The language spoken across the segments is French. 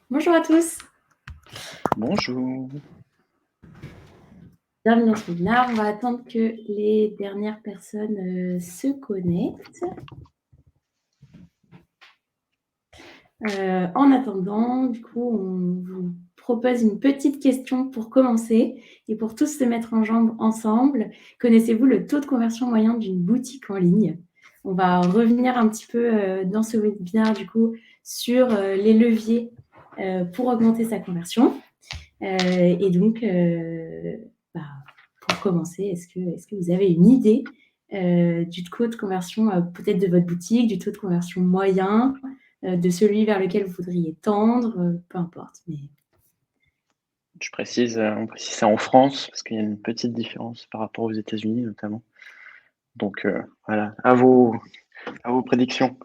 Bonjour à tous, Bonjour. bienvenue dans ce webinaire. On va attendre que les dernières personnes se connectent. En attendant, du coup, on vous propose une petite question pour commencer et pour tous se mettre en jambes ensemble. Connaissez-vous le taux de conversion moyen d'une boutique en ligne? On va revenir un petit peu dans ce webinaire, du coup, sur les leviers pour augmenter sa conversion. Et donc, bah, pour commencer, est-ce que vous avez une idée du taux de conversion, peut-être de votre boutique, du taux de conversion moyen, de celui vers lequel vous voudriez tendre, peu importe. Mais Je précise, on précise ça en France parce qu'il y a une petite différence par rapport aux États-Unis notamment. Donc voilà, à vos prédictions.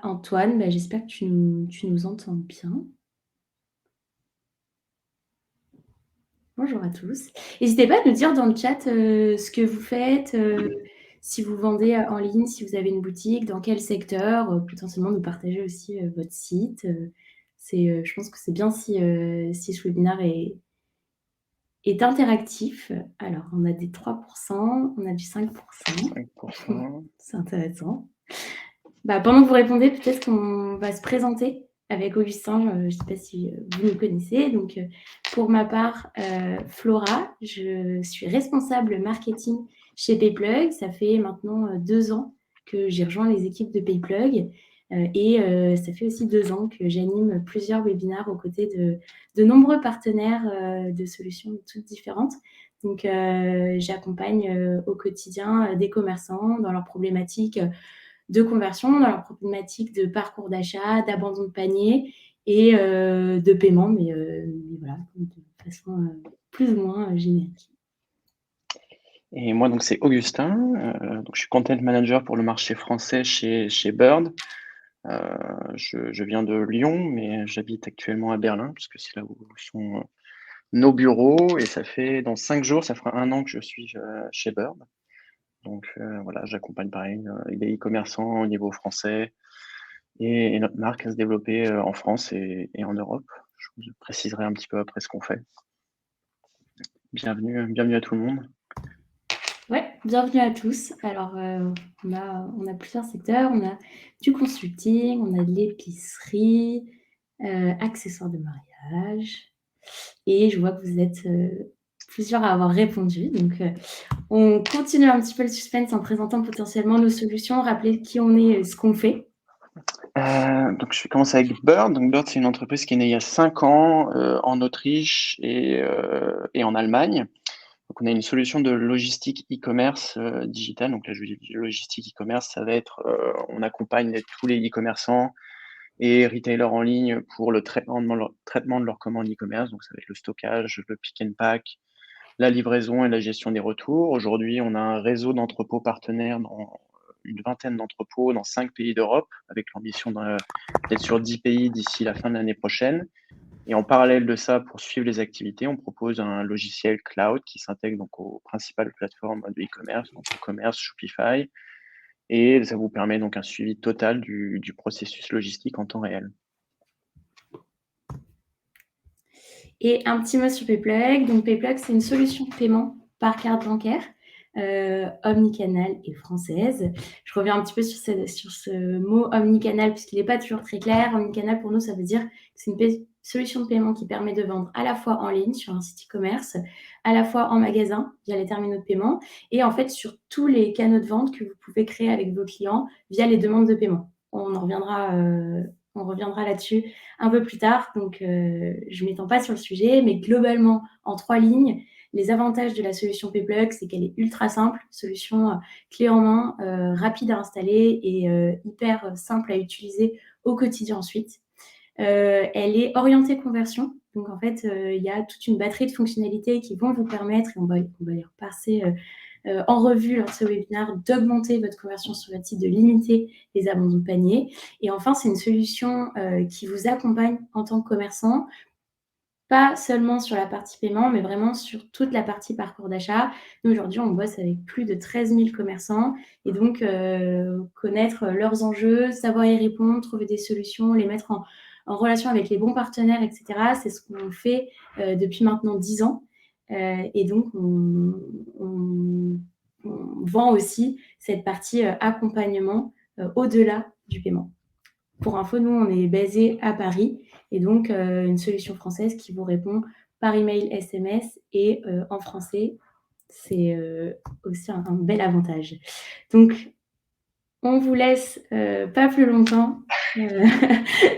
Antoine, bah, j'espère que tu nous entends bien. Bonjour à tous. N'hésitez pas à nous dire dans le chat ce que vous faites, si vous vendez en ligne, si vous avez une boutique, dans quel secteur, potentiellement nous partager aussi votre site. Je pense que c'est bien si ce webinaire est interactif. Alors, on a des 3%, on a du 5%. 5%. C'est intéressant. Pendant que vous répondez, peut-être qu'on va se présenter avec Augustin. Je ne sais pas si vous nous connaissez. Donc, pour ma part, Flora, je suis responsable marketing chez Payplug. Ça fait maintenant 2 ans que j'ai rejoint les équipes de Payplug. Et ça fait aussi 2 ans que j'anime plusieurs webinaires aux côtés de nombreux partenaires de solutions toutes différentes. Donc, j'accompagne au quotidien des commerçants dans leurs problématiques de conversion, dans leur problématique de parcours d'achat, d'abandon de panier et de paiement, mais voilà, de façon plus ou moins générique. Et moi, donc, c'est Augustin. Donc, je suis content manager pour le marché français chez Bird. Je viens de Lyon, mais j'habite actuellement à Berlin, puisque c'est là où sont nos bureaux. Et ça fait, dans 5 jours, ça fera 1 an que je suis chez Bird. Donc voilà, j'accompagne pareil les e-commerçants au niveau français et notre marque à se développer en France et en Europe. Je vous préciserai un petit peu après ce qu'on fait. Bienvenue à tout le monde. Ouais, bienvenue à tous. Alors, on a plusieurs secteurs. On a du consulting, on a de l'épicerie, accessoires de mariage. Et je vois que vous êtes plusieurs à avoir répondu. Donc, on continue un petit peu le suspense en présentant potentiellement nos solutions, rappeler qui on est et ce qu'on fait. Donc je vais commencer avec Bird. Donc Bird, c'est une entreprise qui est née il y a 5 ans en Autriche et en Allemagne. Donc on a une solution de logistique e-commerce digital. Donc la logistique e-commerce, ça va être, on accompagne tous les e-commerçants et retailers en ligne pour le traitement de leurs commandes e-commerce. Donc ça va être le stockage, le pick and pack, la livraison et la gestion des retours. Aujourd'hui, on a un réseau d'entrepôts partenaires dans une vingtaine d'entrepôts dans 5 pays d'Europe, avec l'ambition d'être sur 10 pays d'ici la fin de l'année prochaine. Et en parallèle de ça, pour suivre les activités, on propose un logiciel cloud qui s'intègre donc aux principales plateformes de e-commerce, donc e-commerce, Shopify, et ça vous permet donc un suivi total du processus logistique en temps réel. Et un petit mot sur Payplug. Donc, Payplug, c'est une solution de paiement par carte bancaire, omnicanal et française. Je reviens un petit peu sur ce mot omnicanal, puisqu'il n'est pas toujours très clair. Omnicanal, pour nous, ça veut dire que c'est une solution de paiement qui permet de vendre à la fois en ligne, sur un site e-commerce, à la fois en magasin, via les terminaux de paiement, et en fait, sur tous les canaux de vente que vous pouvez créer avec vos clients via les demandes de paiement. On reviendra là-dessus un peu plus tard, donc je ne m'étends pas sur le sujet, mais globalement, en 3 lignes, les avantages de la solution Payplug, c'est qu'elle est ultra simple, solution clé en main, rapide à installer et hyper simple à utiliser au quotidien ensuite. Elle est orientée conversion, donc en fait, il y a toute une batterie de fonctionnalités qui vont vous permettre, et on va les repasser en revue lors de ce webinaire, d'augmenter votre conversion sur votre site, de limiter les abandons de panier. Et enfin, c'est une solution qui vous accompagne en tant que commerçant pas seulement sur la partie paiement, mais vraiment sur toute la partie parcours d'achat. Nous, aujourd'hui, on bosse avec plus de 13 000 commerçants et donc connaître leurs enjeux, savoir y répondre, trouver des solutions, les mettre en relation avec les bons partenaires, etc. C'est ce qu'on fait depuis maintenant 10 ans. Et donc, on vend aussi cette partie accompagnement au-delà du paiement. Pour info, nous, on est basé à Paris et donc une solution française qui vous répond par email, SMS et en français. C'est aussi un bel avantage. Donc, on vous laisse pas plus longtemps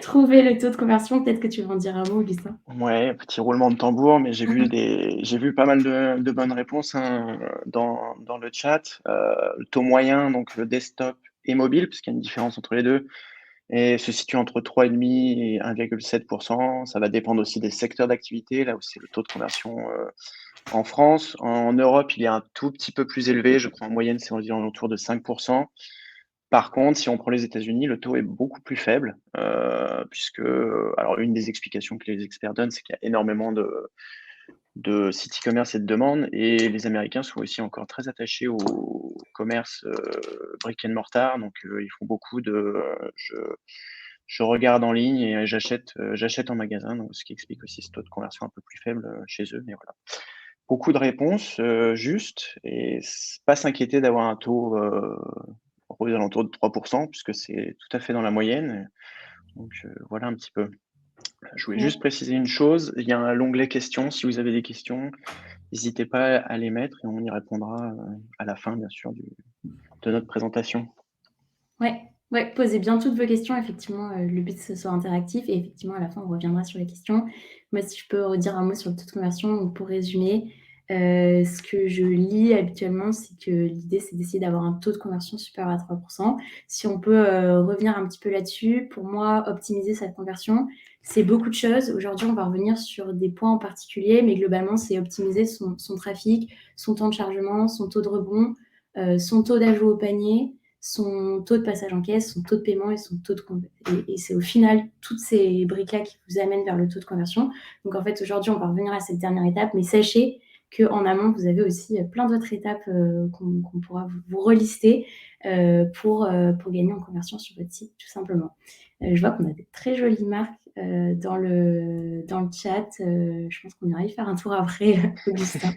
trouver le taux de conversion. Peut-être que tu vas en dire un mot, Augustin. Ouais, petit roulement de tambour, mais j'ai vu pas mal de bonnes réponses hein, dans le chat. Le taux moyen, donc le desktop et mobile, parce qu'il y a une différence entre les deux, et se situe entre 3,5 et 1,7%. Ça va dépendre aussi des secteurs d'activité, là où c'est le taux de conversion en France. En Europe, il est un tout petit peu plus élevé. Je crois en moyenne, c'est environ autour de 5%. Par contre, si on prend les États-Unis, le taux est beaucoup plus faible, puisque, alors une des explications que les experts donnent, c'est qu'il y a énormément de sites e-commerce et de demandes, et les Américains sont aussi encore très attachés au commerce brick and mortar, donc ils font beaucoup de je regarde en ligne et j'achète en magasin, donc ce qui explique aussi ce taux de conversion un peu plus faible chez eux, mais voilà. Beaucoup de réponses justes et pas s'inquiéter d'avoir un taux aux alentours de 3%, puisque c'est tout à fait dans la moyenne. Donc voilà un petit peu. Je voulais juste Ouais. préciser une chose, il y a l'onglet questions. Si vous avez des questions, n'hésitez pas à les mettre et on y répondra à la fin, bien sûr, de notre présentation. Ouais, posez bien toutes vos questions. Effectivement, le but, c'est que ce soit interactif et effectivement, à la fin, on reviendra sur les questions. Moi, si je peux redire un mot sur le taux de conversion, donc pour résumer, ce que je lis habituellement, c'est que l'idée, c'est d'essayer d'avoir un taux de conversion supérieur à 3%. Si on peut revenir un petit peu là-dessus, pour moi, optimiser cette conversion, c'est beaucoup de choses. Aujourd'hui, on va revenir sur des points en particulier, mais globalement, c'est optimiser son trafic, son temps de chargement, son taux de rebond, son taux d'ajout au panier, son taux de passage en caisse, son taux de paiement et son taux de conversion. Et c'est au final toutes ces briques-là qui vous amènent vers le taux de conversion. Donc en fait, aujourd'hui, on va revenir à cette dernière étape, mais sachez qu'en amont, vous avez aussi plein d'autres étapes qu'on pourra vous relister pour gagner en conversion sur votre site, tout simplement. Je vois qu'on a des très jolies marques dans le chat. Je pense qu'on ira y faire un tour après, Augustin.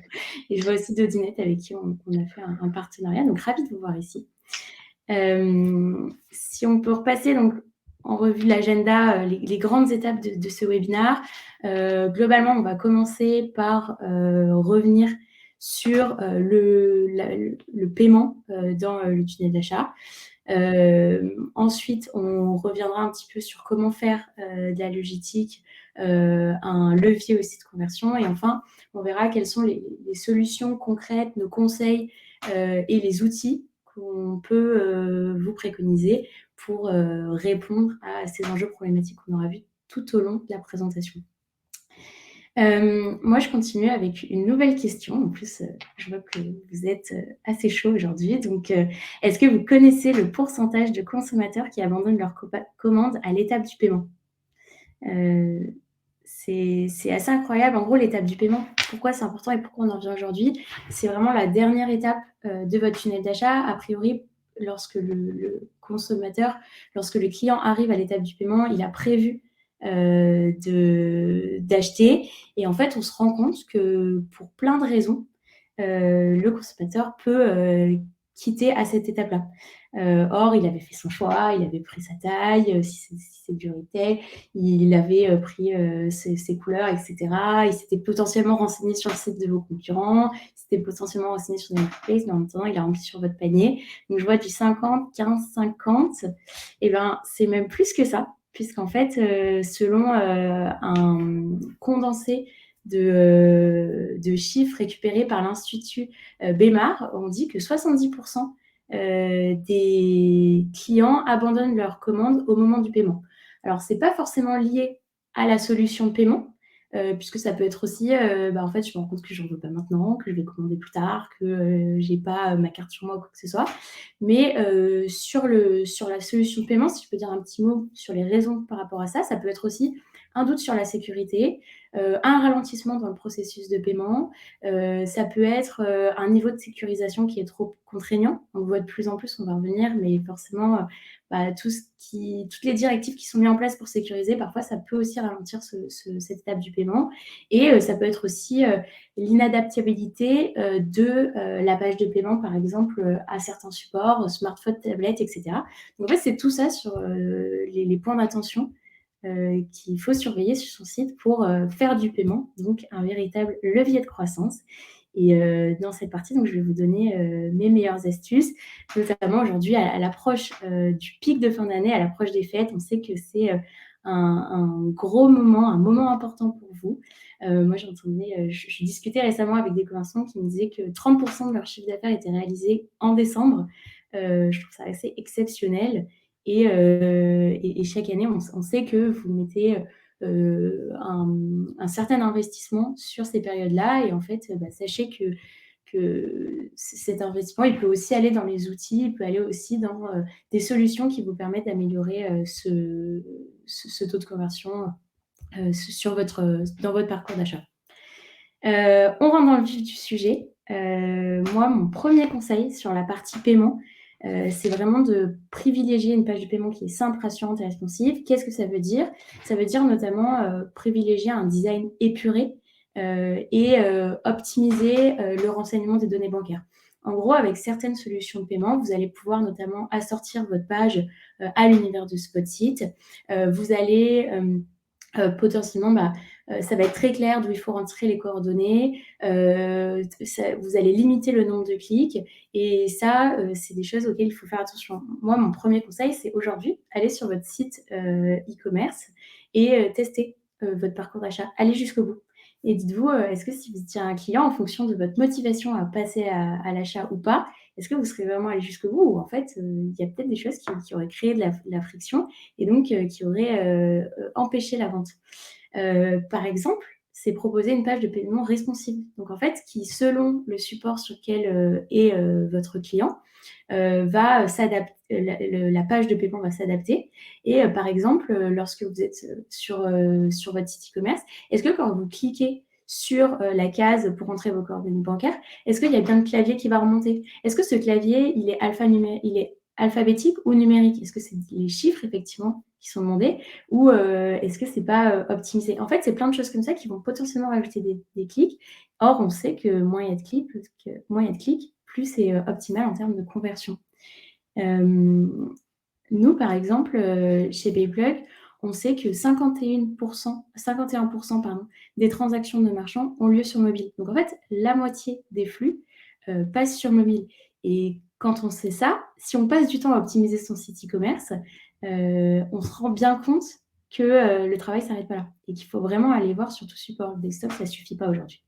Et je vois aussi Dodinette avec qui on a fait un partenariat. Donc, ravi de vous voir ici. Si on peut repasser donc en revue l'agenda, les grandes étapes de ce webinaire. Globalement, on va commencer par revenir sur le paiement dans le tunnel d'achat. Ensuite, on reviendra un petit peu sur comment faire de la logistique un levier aussi de conversion. Et enfin, on verra quelles sont les solutions concrètes, nos conseils et les outils qu'on peut vous préconiser pour répondre à ces enjeux problématiques qu'on aura vus tout au long de la présentation. Moi, je continue avec une nouvelle question. En plus, je vois que vous êtes assez chaud aujourd'hui. Donc, est-ce que vous connaissez le pourcentage de consommateurs qui abandonnent leur commande à l'étape du paiement ? C'est assez incroyable. En gros, l'étape du paiement, pourquoi c'est important et pourquoi on en revient aujourd'hui, c'est vraiment la dernière étape de votre tunnel d'achat. A priori, lorsque le consommateur, lorsque le client arrive à l'étape du paiement, il a prévu d'acheter. Et en fait, on se rend compte que pour plein de raisons, le consommateur peut quitter à cette étape-là. Or, il avait fait son choix, il avait pris sa taille, si c'est du retail, il avait pris ses couleurs, etc. Il s'était potentiellement renseigné sur le site de vos concurrents, il s'était potentiellement renseigné sur des marketplaces, mais en même temps, il a rempli sur votre panier. Donc, je vois du 50, 15, 50. Et bien, c'est même plus que ça, puisqu'en fait, selon un condensé de chiffres récupérés par l'Institut BEMAR, on dit que 70% des clients abandonnent leur commande au moment du paiement. Alors, ce n'est pas forcément lié à la solution de paiement, puisque ça peut être aussi, en fait, je me rends compte que je n'en veux pas maintenant, que je vais commander plus tard, que je n'ai pas ma carte sur moi ou quoi que ce soit. Mais sur la solution de paiement, si je peux dire un petit mot sur les raisons par rapport à ça, ça peut être aussi un doute sur la sécurité, un ralentissement dans le processus de paiement. Ça peut être un niveau de sécurisation qui est trop contraignant. On le voit de plus en plus, on va revenir, mais forcément, toutes les directives qui sont mises en place pour sécuriser, parfois, ça peut aussi ralentir cette étape du paiement. Et ça peut être aussi l'inadaptabilité de la page de paiement, par exemple, à certains supports, smartphone, tablette, etc. Donc, en fait, c'est tout ça sur les points d'attention qu'il faut surveiller sur son site pour faire du paiement, donc un véritable levier de croissance. Et dans cette partie, donc, je vais vous donner mes meilleures astuces, notamment aujourd'hui à l'approche du pic de fin d'année, à l'approche des fêtes. On sait que c'est un gros moment, un moment important pour vous. Moi, je discutais récemment avec des commerçants qui me disaient que 30% de leur chiffre d'affaires était réalisé en décembre. Je trouve ça assez exceptionnel. Et chaque année, on sait que vous mettez un certain investissement sur ces périodes-là. Et en fait, sachez que cet investissement, il peut aussi aller dans les outils, il peut aller aussi dans des solutions qui vous permettent d'améliorer ce taux de conversion dans votre parcours d'achat. On rentre dans le vif du sujet. Moi, mon premier conseil sur la partie paiement, c'est vraiment de privilégier une page de paiement qui est simple, rassurante et responsive. Qu'est-ce que ça veut dire? Ça veut dire notamment privilégier un design épuré et optimiser le renseignement des données bancaires. En gros, avec certaines solutions de paiement, vous allez pouvoir notamment assortir votre page à l'univers de Spotsite. Vous allez potentiellement, ça va être très clair d'où il faut rentrer les coordonnées. Vous allez limiter le nombre de clics. Et ça, c'est des choses auxquelles il faut faire attention. Moi, mon premier conseil, c'est aujourd'hui, aller sur votre site e-commerce et tester votre parcours d'achat. Allez jusqu'au bout. Et dites-vous, est-ce que si vous étiez un client, en fonction de votre motivation à passer à l'achat ou pas, est-ce que vous serez vraiment allé jusqu'au bout? Ou en fait, il y a peut-être des choses qui auraient créé de la friction et donc qui auraient empêché la vente. Par exemple, c'est proposer une page de paiement responsive. Donc en fait, qui selon le support sur lequel est votre client, va s'adapter, la page de paiement va s'adapter. Et par exemple, lorsque vous êtes sur votre site e-commerce, est-ce que quand vous cliquez sur la case pour entrer vos coordonnées bancaires, est-ce qu'il y a bien le clavier qui va remonter? Est-ce que ce clavier, il est alphabétique ou numérique? Est-ce que c'est les chiffres, effectivement, qui sont demandés ou est-ce que c'est pas optimisé? En fait, c'est plein de choses comme ça qui vont potentiellement rajouter des clics. Or, on sait que moins il y a de clics, plus c'est optimal en termes de conversion. Nous, par exemple, chez Payplug, on sait que 51% pardon, des transactions de marchands ont lieu sur mobile. Donc, en fait, la moitié des flux passe sur mobile. Et quand on sait ça, si on passe du temps à optimiser son site e-commerce, on se rend bien compte que le travail ne s'arrête pas là et qu'il faut vraiment aller voir sur tout support. Le desktop, ça ne suffit pas aujourd'hui.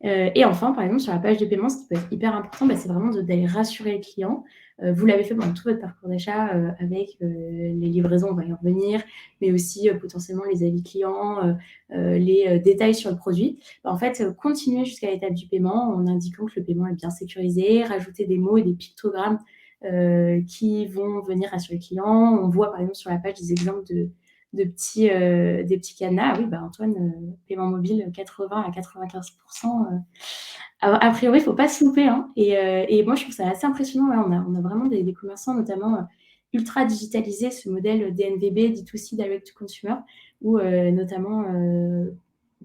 Et enfin, par exemple, sur la page de paiement, ce qui peut être hyper important, c'est vraiment d'aller rassurer le client. Vous l'avez fait pendant tout votre parcours d'achat avec les livraisons, on va y revenir, mais aussi potentiellement les avis clients, les détails sur le produit. En fait, continuez jusqu'à l'étape du paiement en indiquant que le paiement est bien sécurisé, rajouter des mots et des pictogrammes qui vont venir rassurer le client. On voit par exemple sur la page des exemples des petits cadenas. Ah oui, Antoine, paiement mobile 80 à 95%. A priori, il ne faut pas se louper. Hein. Et moi, je trouve ça assez impressionnant. Ouais, on a vraiment des commerçants, notamment ultra digitalisés, ce modèle DNVB, D2C, Direct to Consumer, où notamment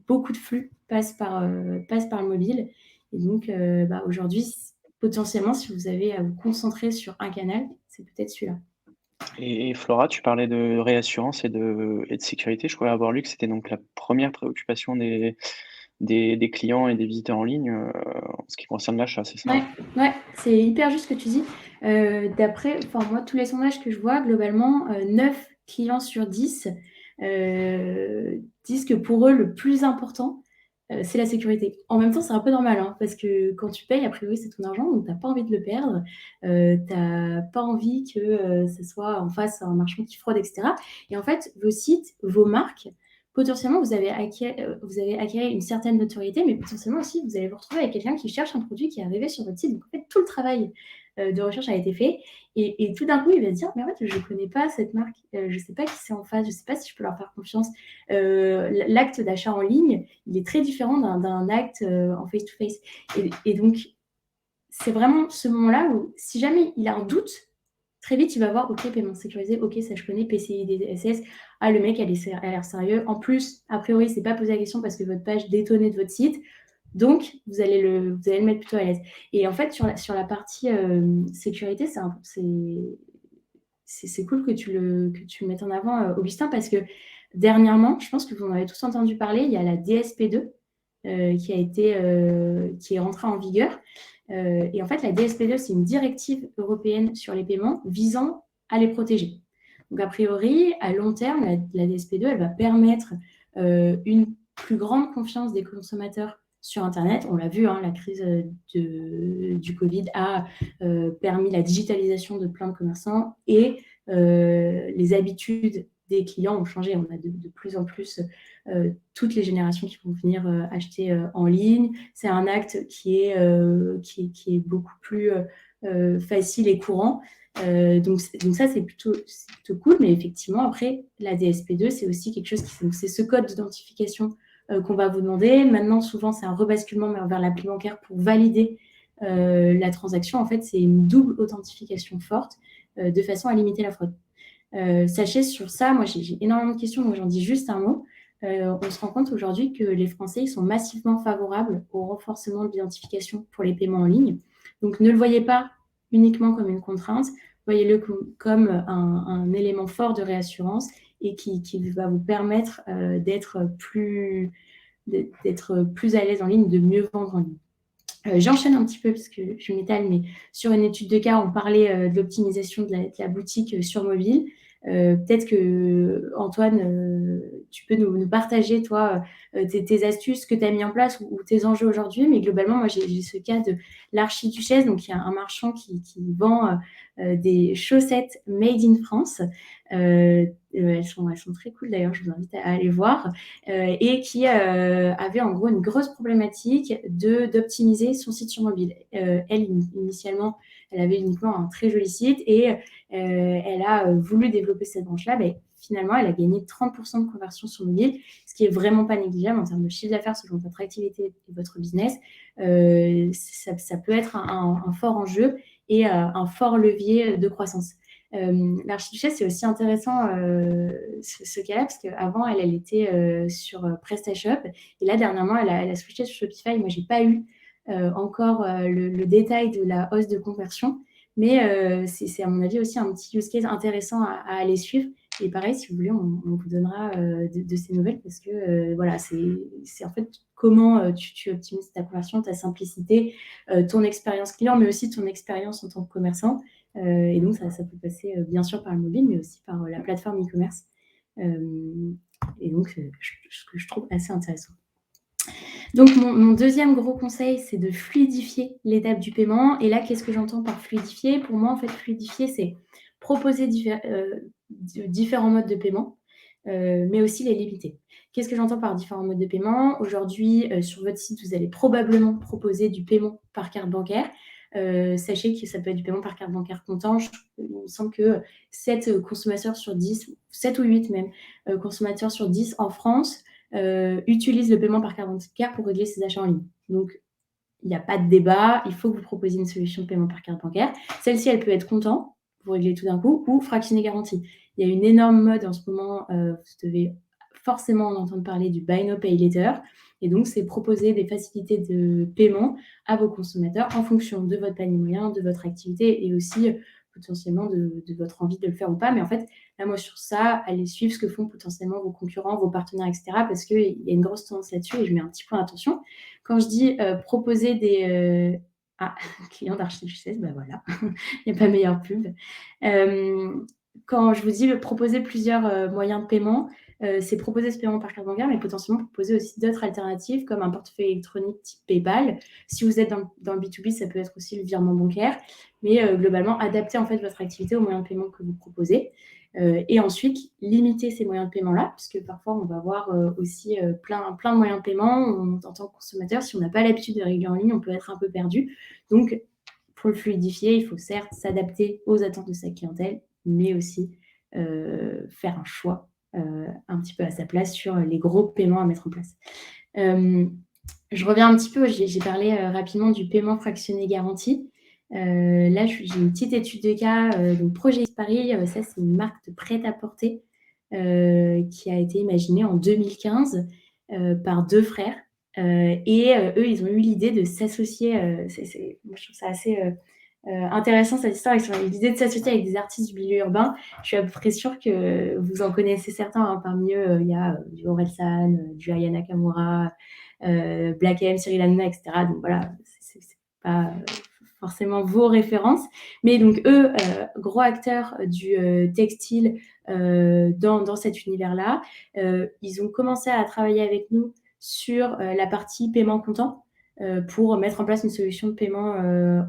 beaucoup de flux passent par le mobile. Et donc, aujourd'hui, potentiellement, si vous avez à vous concentrer sur un canal, c'est peut-être celui-là. Et Flora, tu parlais de réassurance et de sécurité. Je crois avoir lu que c'était donc la première préoccupation des clients et des visiteurs en ligne en ce qui concerne l'achat, c'est ça? Ouais, c'est hyper juste ce que tu dis. Moi, tous les sondages que je vois, globalement, 9 clients sur 10 disent que pour eux, le plus important, c'est la sécurité. En même temps, c'est un peu normal, hein, parce que quand tu payes, a priori, c'est ton argent, donc tu n'as pas envie de le perdre. Tu n'as pas envie que ce soit en face un marchand qui fraude, etc. Et en fait, vos sites, vos marques, potentiellement, vous avez acquis une certaine notoriété, mais potentiellement aussi, vous allez vous retrouver avec quelqu'un qui cherche un produit qui est arrivé sur votre site. Donc, en fait, tout le travail de recherche a été fait. Et tout d'un coup, il va se dire, mais en fait, je ne connais pas cette marque, je ne sais pas qui c'est en face, je ne sais pas si je peux leur faire confiance. L'acte d'achat en ligne, il est très différent d'un acte en face-to-face. Et donc, c'est vraiment ce moment-là où, si jamais il a un doute, très vite, il va voir, OK, paiement sécurisé, OK, ça je connais, PCI DSS, ah, le mec, elle a l'air sérieux. En plus, a priori, il ne s'est pas posé la question parce que votre page détonnait de votre site. Donc, vous allez le mettre plutôt à l'aise. Et en fait, sur la partie sécurité, c'est cool que tu le mettes en avant, Augustin, parce que dernièrement, je pense que vous en avez tous entendu parler, il y a la DSP2 qui est rentrée en vigueur. Et en fait, la DSP2, c'est une directive européenne sur les paiements visant à les protéger. Donc, a priori, à long terme, la DSP2, elle va permettre une plus grande confiance des consommateurs sur Internet. On l'a vu, la crise du Covid a permis la digitalisation de plein de commerçants et les habitudes des clients ont changé. On a de plus en plus toutes les générations qui vont venir acheter en ligne. C'est un acte qui est beaucoup plus facile et courant. Donc ça, c'est plutôt cool. Mais effectivement, après, la DSP2, c'est aussi quelque chose c'est ce code d'identification qu'on va vous demander. Maintenant, souvent, c'est un rebasculement vers l'appli bancaire pour valider la transaction. En fait, c'est une double authentification forte de façon à limiter la fraude. Sachez sur ça, moi, j'ai énormément de questions, donc j'en dis juste un mot. On se rend compte aujourd'hui que les Français ils sont massivement favorables au renforcement de l'identification pour les paiements en ligne. Donc, ne le voyez pas uniquement comme une contrainte, voyez-le comme un élément fort de réassurance et qui va vous permettre d'être plus à l'aise en ligne, de mieux vendre en ligne. J'enchaîne un petit peu parce que je m'étale, mais sur une étude de cas, on parlait de l'optimisation de la boutique sur mobile. Peut-être que Antoine, tu peux nous partager, toi, tes astuces que tu as mis en place ou tes enjeux aujourd'hui. Mais globalement, moi, j'ai ce cas de l'Archiduchesse. Donc, il y a un marchand qui vend des chaussettes made in France. Elles sont très cool d'ailleurs, je vous invite à aller voir. Et qui avait en gros une grosse problématique d'optimiser son site sur mobile. Elle, initialement, elle avait uniquement un très joli site et elle a voulu développer cette branche-là. Mais finalement, elle a gagné 30% de conversion sur mobile, ce qui est vraiment pas négligeable en termes de chiffre d'affaires selon votre activité et votre business. Ça peut être un fort enjeu et un fort levier de croissance. L'Archiduchesse, c'est aussi intéressant ce cas-là, parce qu'avant, elle était sur PrestaShop, et là, dernièrement, elle a switché sur Shopify. Moi, je n'ai pas eu encore le détail de la hausse de conversion, mais c'est à mon avis aussi un petit use case intéressant à aller suivre. Et pareil, si vous voulez, on vous donnera de ces nouvelles, parce que voilà, c'est en fait comment tu optimises ta conversion, ta simplicité, ton expérience client, mais aussi ton expérience en tant que commerçant. Et donc, ça peut passer bien sûr par le mobile, mais aussi par la plateforme e-commerce. Et donc, ce que je trouve assez intéressant. Donc, mon deuxième gros conseil, c'est de fluidifier l'étape du paiement. Et là, qu'est-ce que j'entends par fluidifier ? Pour moi, en fait, fluidifier, c'est proposer différents modes de paiement, mais aussi les limiter. Qu'est-ce que j'entends par différents modes de paiement ? Aujourd'hui, sur votre site, vous allez probablement proposer du paiement par carte bancaire. Sachez que ça peut être du paiement par carte bancaire comptant. Il me semble que 7 consommateurs sur 10, 7 ou 8 même, consommateurs sur 10 en France utilisent le paiement par carte bancaire pour régler ses achats en ligne. Donc, il n'y a pas de débat, il faut que vous proposiez une solution de paiement par carte bancaire. Celle-ci, elle peut être comptant, vous réglez tout d'un coup, ou fractionné garantie. Il y a une énorme mode en ce moment, vous devez forcément en entendre parler du Buy Now Pay Later. Et donc, c'est proposer des facilités de paiement à vos consommateurs en fonction de votre panier moyen, de votre activité et aussi potentiellement de votre envie de le faire ou pas. Mais en fait, là, moi, sur ça, allez suivre ce que font potentiellement vos concurrents, vos partenaires, etc. Parce qu'il y a une grosse tendance là-dessus et je mets un petit point d'attention. Quand je dis proposer des... clients d'Archiduchesse, ben voilà, il n'y a pas meilleure pub. Quand je vous dis proposer plusieurs moyens de paiement, c'est proposer ce paiement par carte bancaire, mais potentiellement proposer aussi d'autres alternatives comme un portefeuille électronique type PayPal. Si vous êtes dans le B2B, ça peut être aussi le virement bancaire, mais globalement, adapter en fait votre activité aux moyens de paiement que vous proposez. Et ensuite, limiter ces moyens de paiement-là, parce que parfois, on va avoir aussi plein de moyens de paiement. En tant que consommateur, si on n'a pas l'habitude de régler en ligne, on peut être un peu perdu. Donc, pour le fluidifier, il faut certes s'adapter aux attentes de sa clientèle, mais aussi faire un choix un petit peu à sa place sur les gros paiements à mettre en place. Je reviens un petit peu, j'ai parlé rapidement du paiement fractionné garanti. Là, j'ai une petite étude de cas, donc Projet X Paris, ça c'est une marque de prêt-à-porter qui a été imaginée en 2015 par deux frères. Et eux, ils ont eu l'idée de s'associer. Moi, je trouve ça assez intéressant cette histoire. Ils ont eu l'idée de s'associer avec des artistes du milieu urbain. Je suis à peu près sûre que vous en connaissez certains. Hein. Parmi eux, il y a du Orelsan, du Aya Nakamura, Black M, Cyril Hanouna, etc. Donc voilà, c'est pas forcément vos références. Mais donc eux, gros acteurs du textile dans cet univers-là, ils ont commencé à travailler avec nous sur la partie paiement comptant pour mettre en place une solution de paiement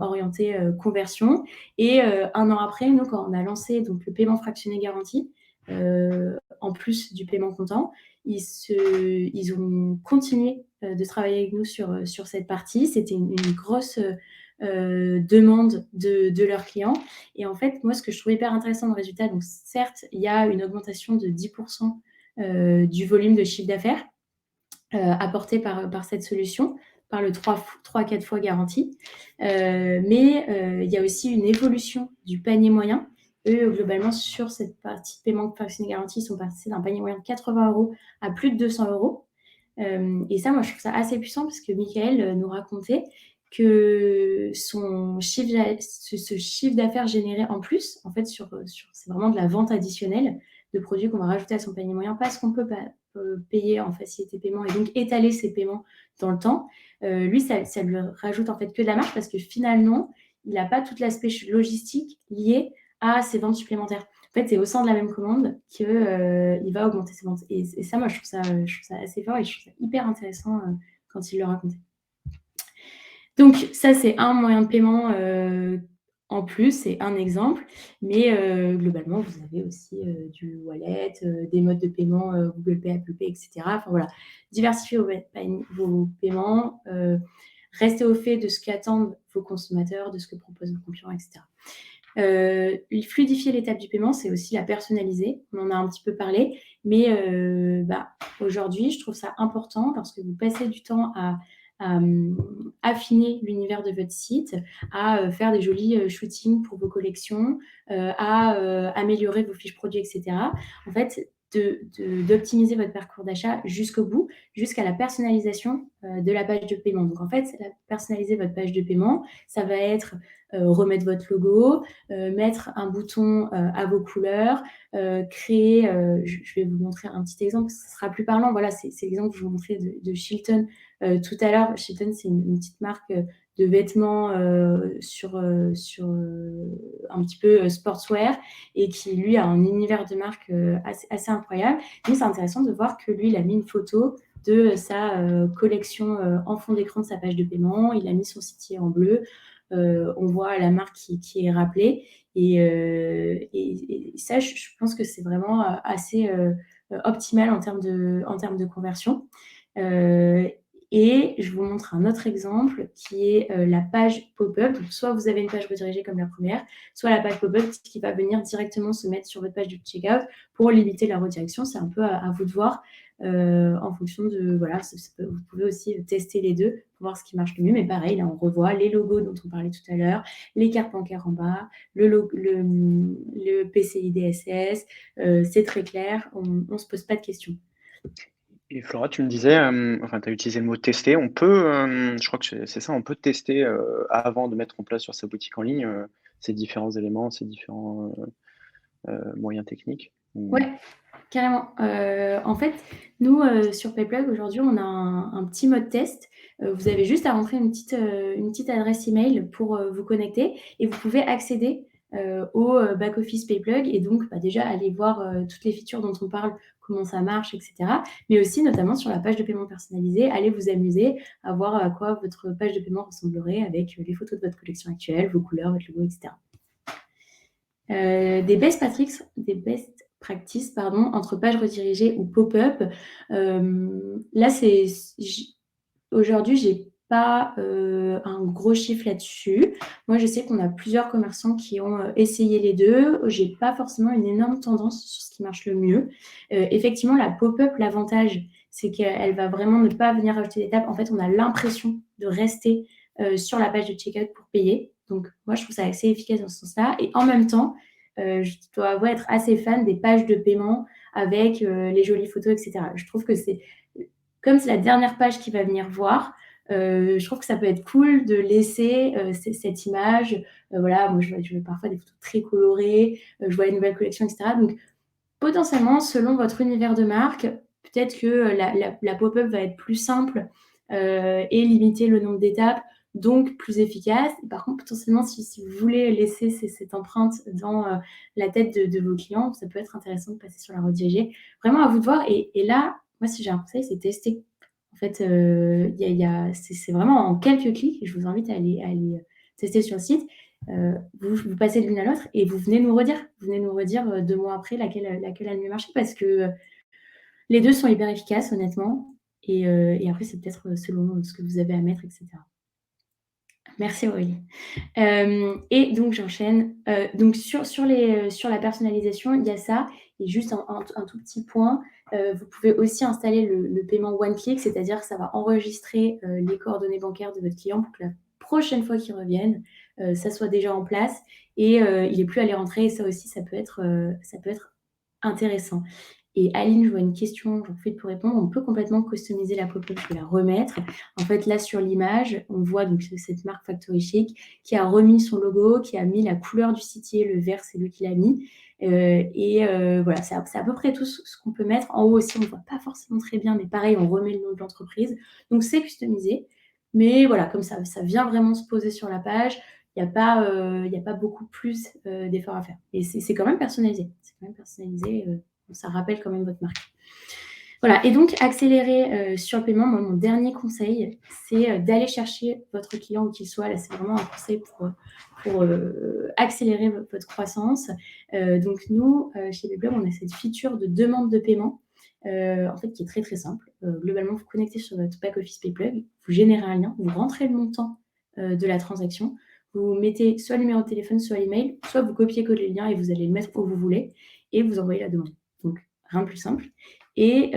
orientée conversion. Et un an après, nous, quand on a lancé donc, le paiement fractionné garanti, en plus du paiement comptant, ils ont continué de travailler avec nous sur cette partie. C'était une grosse demande de leurs clients. Et en fait, moi, ce que je trouvais hyper intéressant dans le résultat, donc certes, il y a une augmentation de 10% du volume de chiffre d'affaires apporté par cette solution, par le 3-4 fois garanti. Mais il y a aussi une évolution du panier moyen. Eux, globalement, sur cette partie de paiement fractionné garantie, ils sont passés d'un panier moyen de 80 € à plus de 200 €. Et ça, moi, je trouve ça assez puissant parce que Michael nous racontait que ce chiffre d'affaires généré en plus, en fait, c'est vraiment de la vente additionnelle de produits qu'on va rajouter à son panier moyen parce qu'on peut payer en facilité paiement et donc étaler ses paiements dans le temps. Lui, ça lui rajoute en fait que de la marge parce que finalement, il n'a pas tout l'aspect logistique lié à ses ventes supplémentaires. En fait, c'est au sein de la même commande qu'il va augmenter ses ventes. Et ça, moi, je trouve ça assez fort et je trouve ça hyper intéressant quand il le racontait. Donc, ça, c'est un moyen de paiement en plus, c'est un exemple. Mais globalement, vous avez aussi du wallet, des modes de paiement Google Pay, Apple Pay, etc. Enfin, voilà, diversifier vos paiements, rester au fait de ce qu'attendent vos consommateurs, de ce que proposent vos concurrents, etc. Fluidifier l'étape du paiement, c'est aussi la personnaliser. On en a un petit peu parlé, mais aujourd'hui, je trouve ça important parce que vous passez du temps à affiner l'univers de votre site, à faire des jolis shootings pour vos collections, à améliorer vos fiches produits, etc. En fait, d'optimiser votre parcours d'achat jusqu'au bout, jusqu'à la personnalisation de la page de paiement. Donc, en fait, personnaliser votre page de paiement, ça va être remettre votre logo, mettre un bouton à vos couleurs, créer, je vais vous montrer un petit exemple, ce sera plus parlant. Voilà, c'est l'exemple que je vous montrais de Chilton tout à l'heure. Chilton, c'est une petite marque de vêtements sur un petit peu sportswear et qui, lui, a un univers de marque assez incroyable. Donc, c'est intéressant de voir que lui, il a mis une photo de sa collection en fond d'écran de sa page de paiement. Il a mis son sitier en bleu. On voit la marque qui est rappelée. Et ça, je pense que c'est vraiment assez optimal en termes de conversion. Et je vous montre un autre exemple qui est la page pop-up. Donc, soit vous avez une page redirigée comme la première, soit la page pop-up qui va venir directement se mettre sur votre page de checkout pour limiter la redirection. C'est un peu à vous de voir en fonction de... Voilà, vous pouvez aussi tester les deux pour voir ce qui marche le mieux. Mais pareil, là, on revoit les logos dont on parlait tout à l'heure, les cartes bancaires en bas, le PCI DSS. C'est très clair, on ne se pose pas de questions. Et Flora, tu me disais, enfin, tu as utilisé le mot tester. On peut, je crois que c'est ça, on peut tester avant de mettre en place sur sa boutique en ligne ces différents éléments, ces différents moyens techniques. Ouais, carrément. En fait, nous, sur Payplug, aujourd'hui, on a un petit mode test. Vous avez juste à rentrer une petite adresse email pour vous connecter et vous pouvez accéder au back-office Payplug et donc déjà aller voir toutes les features dont on parle, comment ça marche, etc. Mais aussi, notamment sur la page de paiement personnalisée, allez vous amuser à voir à quoi votre page de paiement ressemblerait avec les photos de votre collection actuelle, vos couleurs, votre logo, etc. Des best practices entre pages redirigées ou pop-up. Là, aujourd'hui, j'ai pas un gros chiffre là-dessus. Moi, je sais qu'on a plusieurs commerçants qui ont essayé les deux. J'ai pas forcément une énorme tendance sur ce qui marche le mieux. Effectivement, la pop-up, l'avantage, c'est qu'elle va vraiment ne pas venir rajouter d'étapes. En fait, on a l'impression de rester sur la page de checkout pour payer. Donc, moi, je trouve ça assez efficace dans ce sens-là. Et en même temps, je dois avouer être assez fan des pages de paiement avec les jolies photos, etc. Je trouve que comme c'est la dernière page qu'il va venir voir, je trouve que ça peut être cool de laisser cette image. Voilà, moi, je vois parfois des photos très colorées, je vois les nouvelles collections, etc. Donc, potentiellement, selon votre univers de marque, peut-être que la pop-up va être plus simple et limiter le nombre d'étapes, donc plus efficace. Par contre, potentiellement, si vous voulez laisser cette empreinte dans la tête de vos clients, ça peut être intéressant de passer sur la redirigée. Vraiment à vous de voir. Et là, moi, si j'ai un conseil, c'est tester. En fait, c'est vraiment en quelques clics. Et je vous invite à aller tester sur le site. Vous passez de l'une à l'autre et vous venez nous redire. Vous venez nous redire 2 mois après laquelle a le mieux marché parce que les 2 sont hyper efficaces honnêtement et après c'est peut-être selon ce que vous avez à mettre et cetera. Merci Aurélie. Et donc j'enchaîne. Donc sur la personnalisation, il y a ça et juste un tout petit point, vous pouvez aussi installer le paiement one click, c'est-à-dire que ça va enregistrer les coordonnées bancaires de votre client pour que la prochaine fois qu'il revienne, ça soit déjà en place et il ait plus à les rentrer et ça aussi ça peut être intéressant. Et Aline, je vois une question, j'en profite pour répondre. On peut complètement customiser la pop-up, je vais la remettre. En fait, là, sur l'image, on voit donc cette marque Factory Chic qui a remis son logo, qui a mis la couleur du sitier, le vert, c'est lui qui l'a mis. Voilà, c'est à peu près tout ce qu'on peut mettre. En haut aussi, on ne voit pas forcément très bien, mais pareil, on remet le nom de l'entreprise. Donc, c'est customisé. Mais voilà, comme ça vient vraiment se poser sur la page. Il n'y a pas beaucoup plus d'efforts à faire. Et c'est quand même personnalisé. C'est quand même personnalisé. Ça rappelle quand même votre marque. Voilà, et donc accélérer sur le paiement, moi, mon dernier conseil, c'est d'aller chercher votre client où qu'il soit. Là, c'est vraiment un conseil pour accélérer votre croissance. Donc nous, chez Weblog, on a cette feature de demande de paiement, en fait, qui est très très simple. Globalement, vous connectez sur votre back-office PayPlug, vous générez un lien, vous rentrez le montant de la transaction, vous mettez soit le numéro de téléphone, soit l'email, soit vous copiez-collez le lien et vous allez le mettre où vous voulez et vous envoyez la demande. Donc, rien de plus simple. Et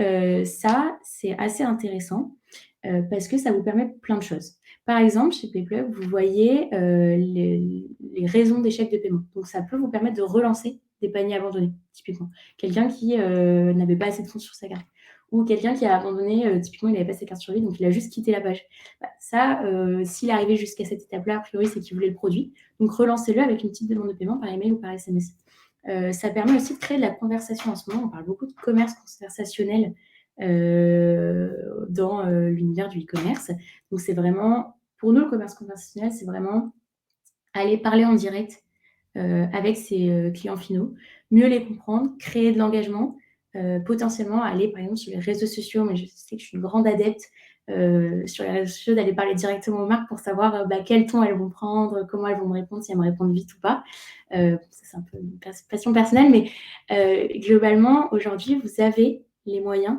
ça, c'est assez intéressant parce que ça vous permet plein de choses. Par exemple, chez PayPlug, vous voyez les raisons d'échec de paiement. Donc, ça peut vous permettre de relancer des paniers abandonnés, typiquement. Quelqu'un qui n'avait pas assez de fonds sur sa carte. Ou quelqu'un qui a abandonné, typiquement, il n'avait pas sa carte sur lui, donc il a juste quitté la page. Bah, ça, s'il est arrivé jusqu'à cette étape-là, a priori, c'est qu'il voulait le produit. Donc, relancez-le avec une petite demande de paiement par email ou par SMS. Ça permet aussi de créer de la conversation. En ce moment, on parle beaucoup de commerce conversationnel dans l'univers du e-commerce. Donc, c'est vraiment, pour nous, le commerce conversationnel, c'est vraiment aller parler en direct avec ses clients finaux, mieux les comprendre, créer de l'engagement, potentiellement aller, par exemple, sur les réseaux sociaux. Mais je sais que je suis une grande adepte sur les réseaux sociaux d'aller parler directement aux marques pour savoir quel ton elles vont prendre, comment elles vont me répondre, si elles me répondent vite ou pas. Ça, c'est un peu une passion personnelle, mais globalement, aujourd'hui, vous avez les moyens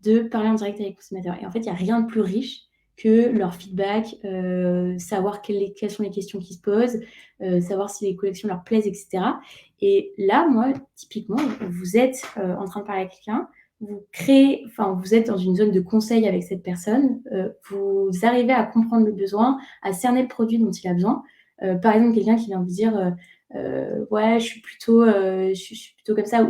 de parler en direct avec les consommateurs. Et en fait, il n'y a rien de plus riche que leur feedback, savoir quelles sont les questions qui se posent, savoir si les collections leur plaisent, etc. Et là, moi, typiquement, vous êtes en train de parler avec quelqu'un, vous êtes dans une zone de conseil avec cette personne, vous arrivez à comprendre le besoin, à cerner le produit dont il a besoin. Par exemple, quelqu'un qui vient vous dire ouais, je suis plutôt comme ça, ou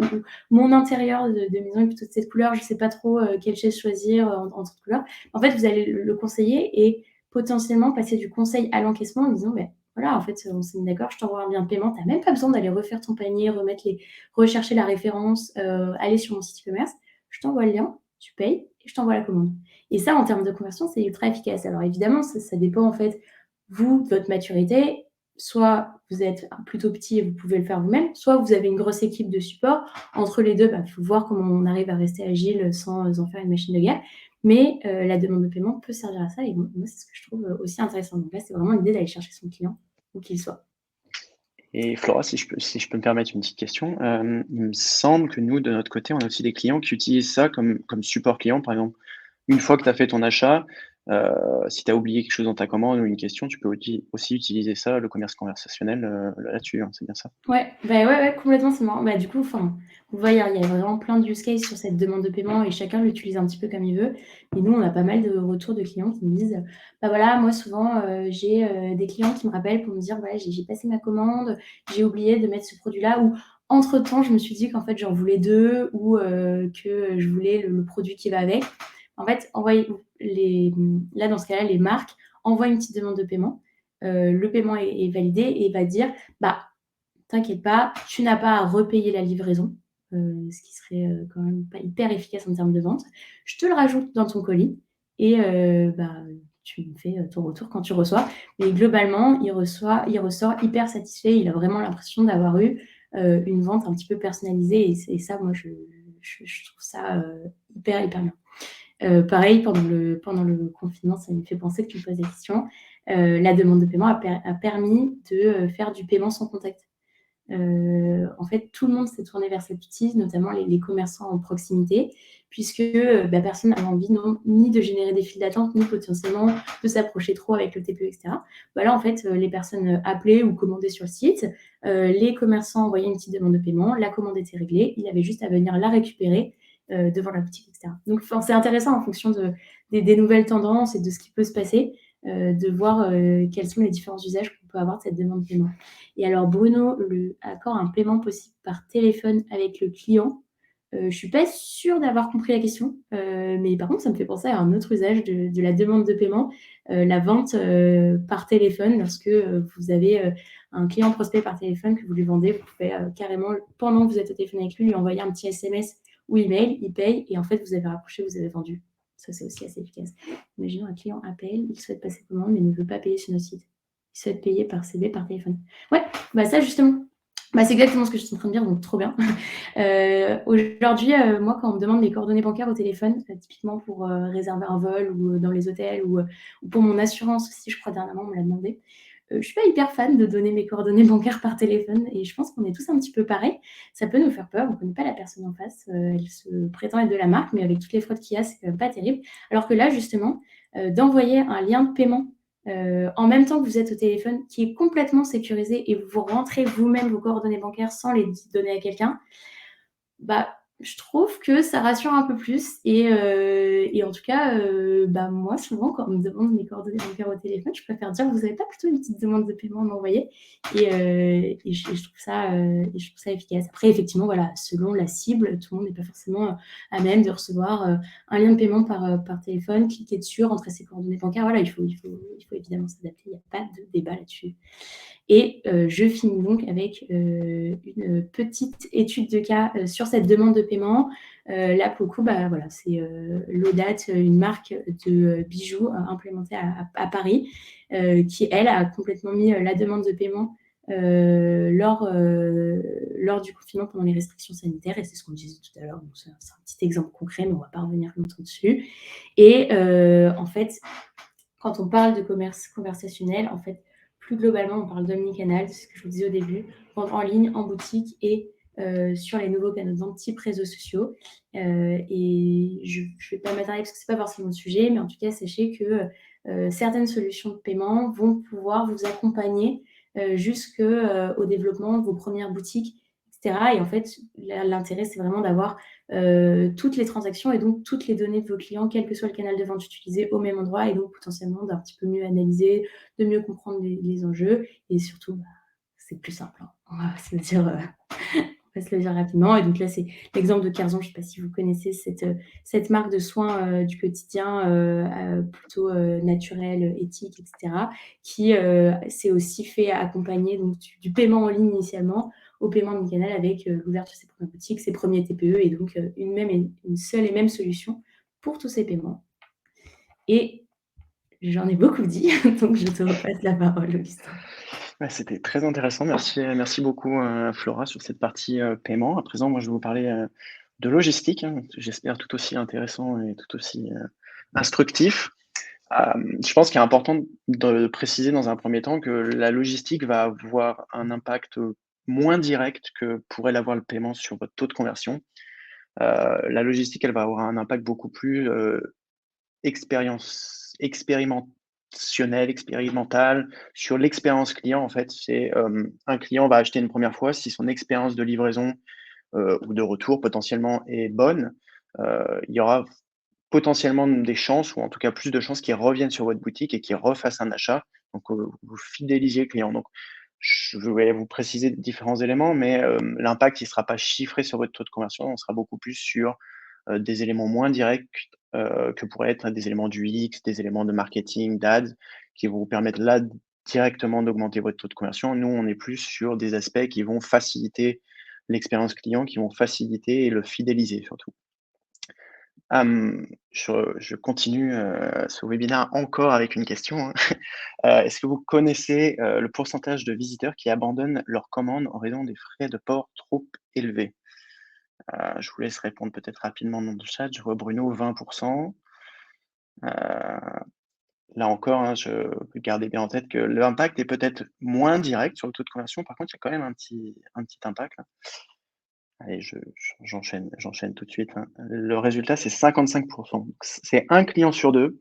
mon intérieur de maison est plutôt de cette couleur, je ne sais pas trop quelle chaise choisir entre couleurs. En fait, vous allez le conseiller et potentiellement passer du conseil à l'encaissement en disant ben, voilà, en fait, on s'est mis d'accord, je t'envoie un bien de paiement, tu n'as même pas besoin d'aller refaire ton panier, rechercher la référence, aller sur mon site e-commerce, je t'envoie le lien, tu payes et je t'envoie la commande. Et ça, en termes de conversion, c'est ultra efficace. Alors évidemment, ça dépend en fait, vous, de votre maturité. Soit vous êtes plutôt petit et vous pouvez le faire vous-même, soit vous avez une grosse équipe de support. Entre les deux, il faut voir comment on arrive à rester agile sans en faire une machine de guerre. Mais la demande de paiement peut servir à ça et moi, c'est ce que je trouve aussi intéressant. Donc là, c'est vraiment l'idée d'aller chercher son client, où qu'il soit. Et Flora, si je peux me permettre une petite question, il me semble que nous, de notre côté, on a aussi des clients qui utilisent ça comme support client, par exemple. Une fois que tu as fait ton achat, Si tu as oublié quelque chose dans ta commande ou une question, tu peux aussi utiliser ça, le commerce conversationnel, là-dessus, hein, c'est bien ça. Ouais, bah, ouais, complètement, c'est marrant. Bah, du coup, enfin, vous voyez, il y a vraiment plein de use cases sur cette demande de paiement et chacun l'utilise un petit peu comme il veut. Et nous, on a pas mal de retours de clients qui nous disent, bah voilà, moi souvent, j'ai des clients qui me rappellent pour me dire, voilà, j'ai passé ma commande, j'ai oublié de mettre ce produit-là, ou entre-temps, je me suis dit qu'en fait, j'en voulais deux, ou que je voulais le produit qui va avec. En fait, là, dans ce cas-là, les marques envoient une petite demande de paiement. Le paiement est validé et va dire, bah, t'inquiète pas, tu n'as pas à repayer la livraison, ce qui serait quand même pas hyper efficace en termes de vente. Je te le rajoute dans ton colis et bah, tu me fais ton retour quand tu reçois. Mais globalement, il ressort hyper satisfait. Il a vraiment l'impression d'avoir eu une vente un petit peu personnalisée et ça, moi, je trouve ça hyper bien. Pareil, pendant le confinement, ça me fait penser que tu me poses la question. La demande de paiement a permis de faire du paiement sans contact. En fait, tout le monde s'est tourné vers cet outil, notamment les commerçants en proximité, puisque personne n'avait envie ni de générer des files d'attente, ni potentiellement de s'approcher trop avec le TPE, etc. Là, en fait, les personnes appelaient ou commandaient sur le site, les commerçants envoyaient une petite demande de paiement, la commande était réglée, il avait juste à venir la récupérer devant la boutique, etc. Donc, c'est intéressant en fonction des nouvelles tendances et de ce qui peut se passer, de voir quels sont les différents usages qu'on peut avoir de cette demande de paiement. Et alors, Bruno accorde un paiement possible par téléphone avec le client. Je ne suis pas sûre d'avoir compris la question, mais par contre, ça me fait penser à un autre usage de la demande de paiement, la vente par téléphone. Lorsque vous avez un client prospect par téléphone que vous lui vendez, vous pouvez carrément, pendant que vous êtes au téléphone avec lui envoyer un petit SMS ou email, il paye et en fait, vous avez rapproché, vous avez vendu. Ça, c'est aussi assez efficace. Imaginons un client appelle, il souhaite passer commande, mais ne veut pas payer sur notre site. Il souhaite payer par CB, par téléphone. Ouais, ça justement, c'est exactement ce que je suis en train de dire, donc trop bien. Aujourd'hui, moi, quand on me demande mes coordonnées bancaires au téléphone, typiquement pour réserver un vol ou dans les hôtels ou pour mon assurance aussi, je crois dernièrement, on me l'a demandé. Je suis pas hyper fan de donner mes coordonnées bancaires par téléphone et je pense qu'on est tous un petit peu pareil. Ça peut nous faire peur, on connaît pas la personne en face, elle se prétend être de la marque, mais avec toutes les fraudes qu'il y a, c'est quand même pas terrible. Alors que là, justement, d'envoyer un lien de paiement en même temps que vous êtes au téléphone, qui est complètement sécurisé et vous rentrez vous-même vos coordonnées bancaires sans les donner à quelqu'un, je trouve que ça rassure un peu plus et en tout cas, moi, souvent, quand on me demande mes coordonnées bancaires au téléphone, je préfère dire: «Vous n'avez pas plutôt une petite demande de paiement à m'envoyer?» Je trouve ça efficace. Après, effectivement, voilà, selon la cible, tout le monde n'est pas forcément à même de recevoir un lien de paiement par téléphone, cliquer dessus, rentrer ses coordonnées bancaires. Voilà, il faut évidemment s'adapter, il n'y a pas de débat là-dessus. Et je finis donc avec une petite étude de cas sur cette demande de paiement. Là, pour le coup, voilà, c'est Laudat, une marque de bijoux implémentée à Paris, qui, elle, a complètement mis la demande de paiement lors du confinement pendant les restrictions sanitaires. Et c'est ce qu'on disait tout à l'heure. Donc, c'est un petit exemple concret, mais on ne va pas revenir longtemps dessus. Et en fait, quand on parle de commerce conversationnel, en fait, plus globalement, on parle d'omnicanal, c'est ce que je vous disais au début, vente en ligne, en boutique et sur les nouveaux canaux de vente type réseaux sociaux. Et je ne vais pas m'attarder parce que ce n'est pas forcément le sujet, mais en tout cas, sachez que certaines solutions de paiement vont pouvoir vous accompagner jusqu'au développement de vos premières boutiques, etc. Et en fait, l'intérêt, c'est vraiment d'avoir toutes les transactions et donc toutes les données de vos clients, quel que soit le canal de vente utilisé, au même endroit et donc potentiellement d'un petit peu mieux analyser, de mieux comprendre les enjeux et surtout, c'est plus simple, hein. On va se le dire rapidement. Et donc là, c'est l'exemple de Carzon. Je ne sais pas si vous connaissez cette marque de soins du quotidien plutôt naturel, éthique, etc., qui s'est aussi fait accompagner donc, du paiement en ligne initialement au paiement omnicanal avec l'ouverture de ses premières boutiques, ses premiers TPE et donc une seule et même solution pour tous ces paiements. Et j'en ai beaucoup dit, donc je te repasse la parole, Augustin. Ouais, c'était très intéressant. Merci beaucoup, Flora, sur cette partie, paiement. À présent, moi, je vais vous parler, de logistique, hein, j'espère tout aussi intéressant et tout aussi, instructif. Je pense qu'il est important de préciser dans un premier temps que la logistique va avoir un impact, moins direct que pourrait l'avoir le paiement sur votre taux de conversion. La logistique, elle va avoir un impact beaucoup plus, expérience expérimental sur l'expérience client. En fait, c'est un client va acheter une première fois si son expérience de livraison ou de retour potentiellement est bonne, il y aura potentiellement des chances ou en tout cas plus de chances qu'ils reviennent sur votre boutique et qu'ils refassent un achat. Donc, vous fidélisez le client. Donc, je vais vous préciser différents éléments, mais l'impact, il ne sera pas chiffré sur votre taux de conversion, on sera beaucoup plus sur des éléments moins directs que pourraient être des éléments du UX, des éléments de marketing, d'ads, qui vont vous permettre là directement d'augmenter votre taux de conversion. Nous, on est plus sur des aspects qui vont faciliter l'expérience client, qui vont faciliter et le fidéliser surtout. Je continue, ce webinaire encore avec une question, hein. Est-ce que vous connaissez, le pourcentage de visiteurs qui abandonnent leur commande en raison des frais de port trop élevés? Je vous laisse répondre peut-être rapidement dans le chat. Je vois Bruno 20. Là encore, hein, gardez bien en tête que l'impact est peut-être moins direct sur le taux de conversion. Par contre, il y a quand même un petit impact là. Allez, j'enchaîne tout de suite, hein. Le résultat, c'est 55. C'est un client sur 2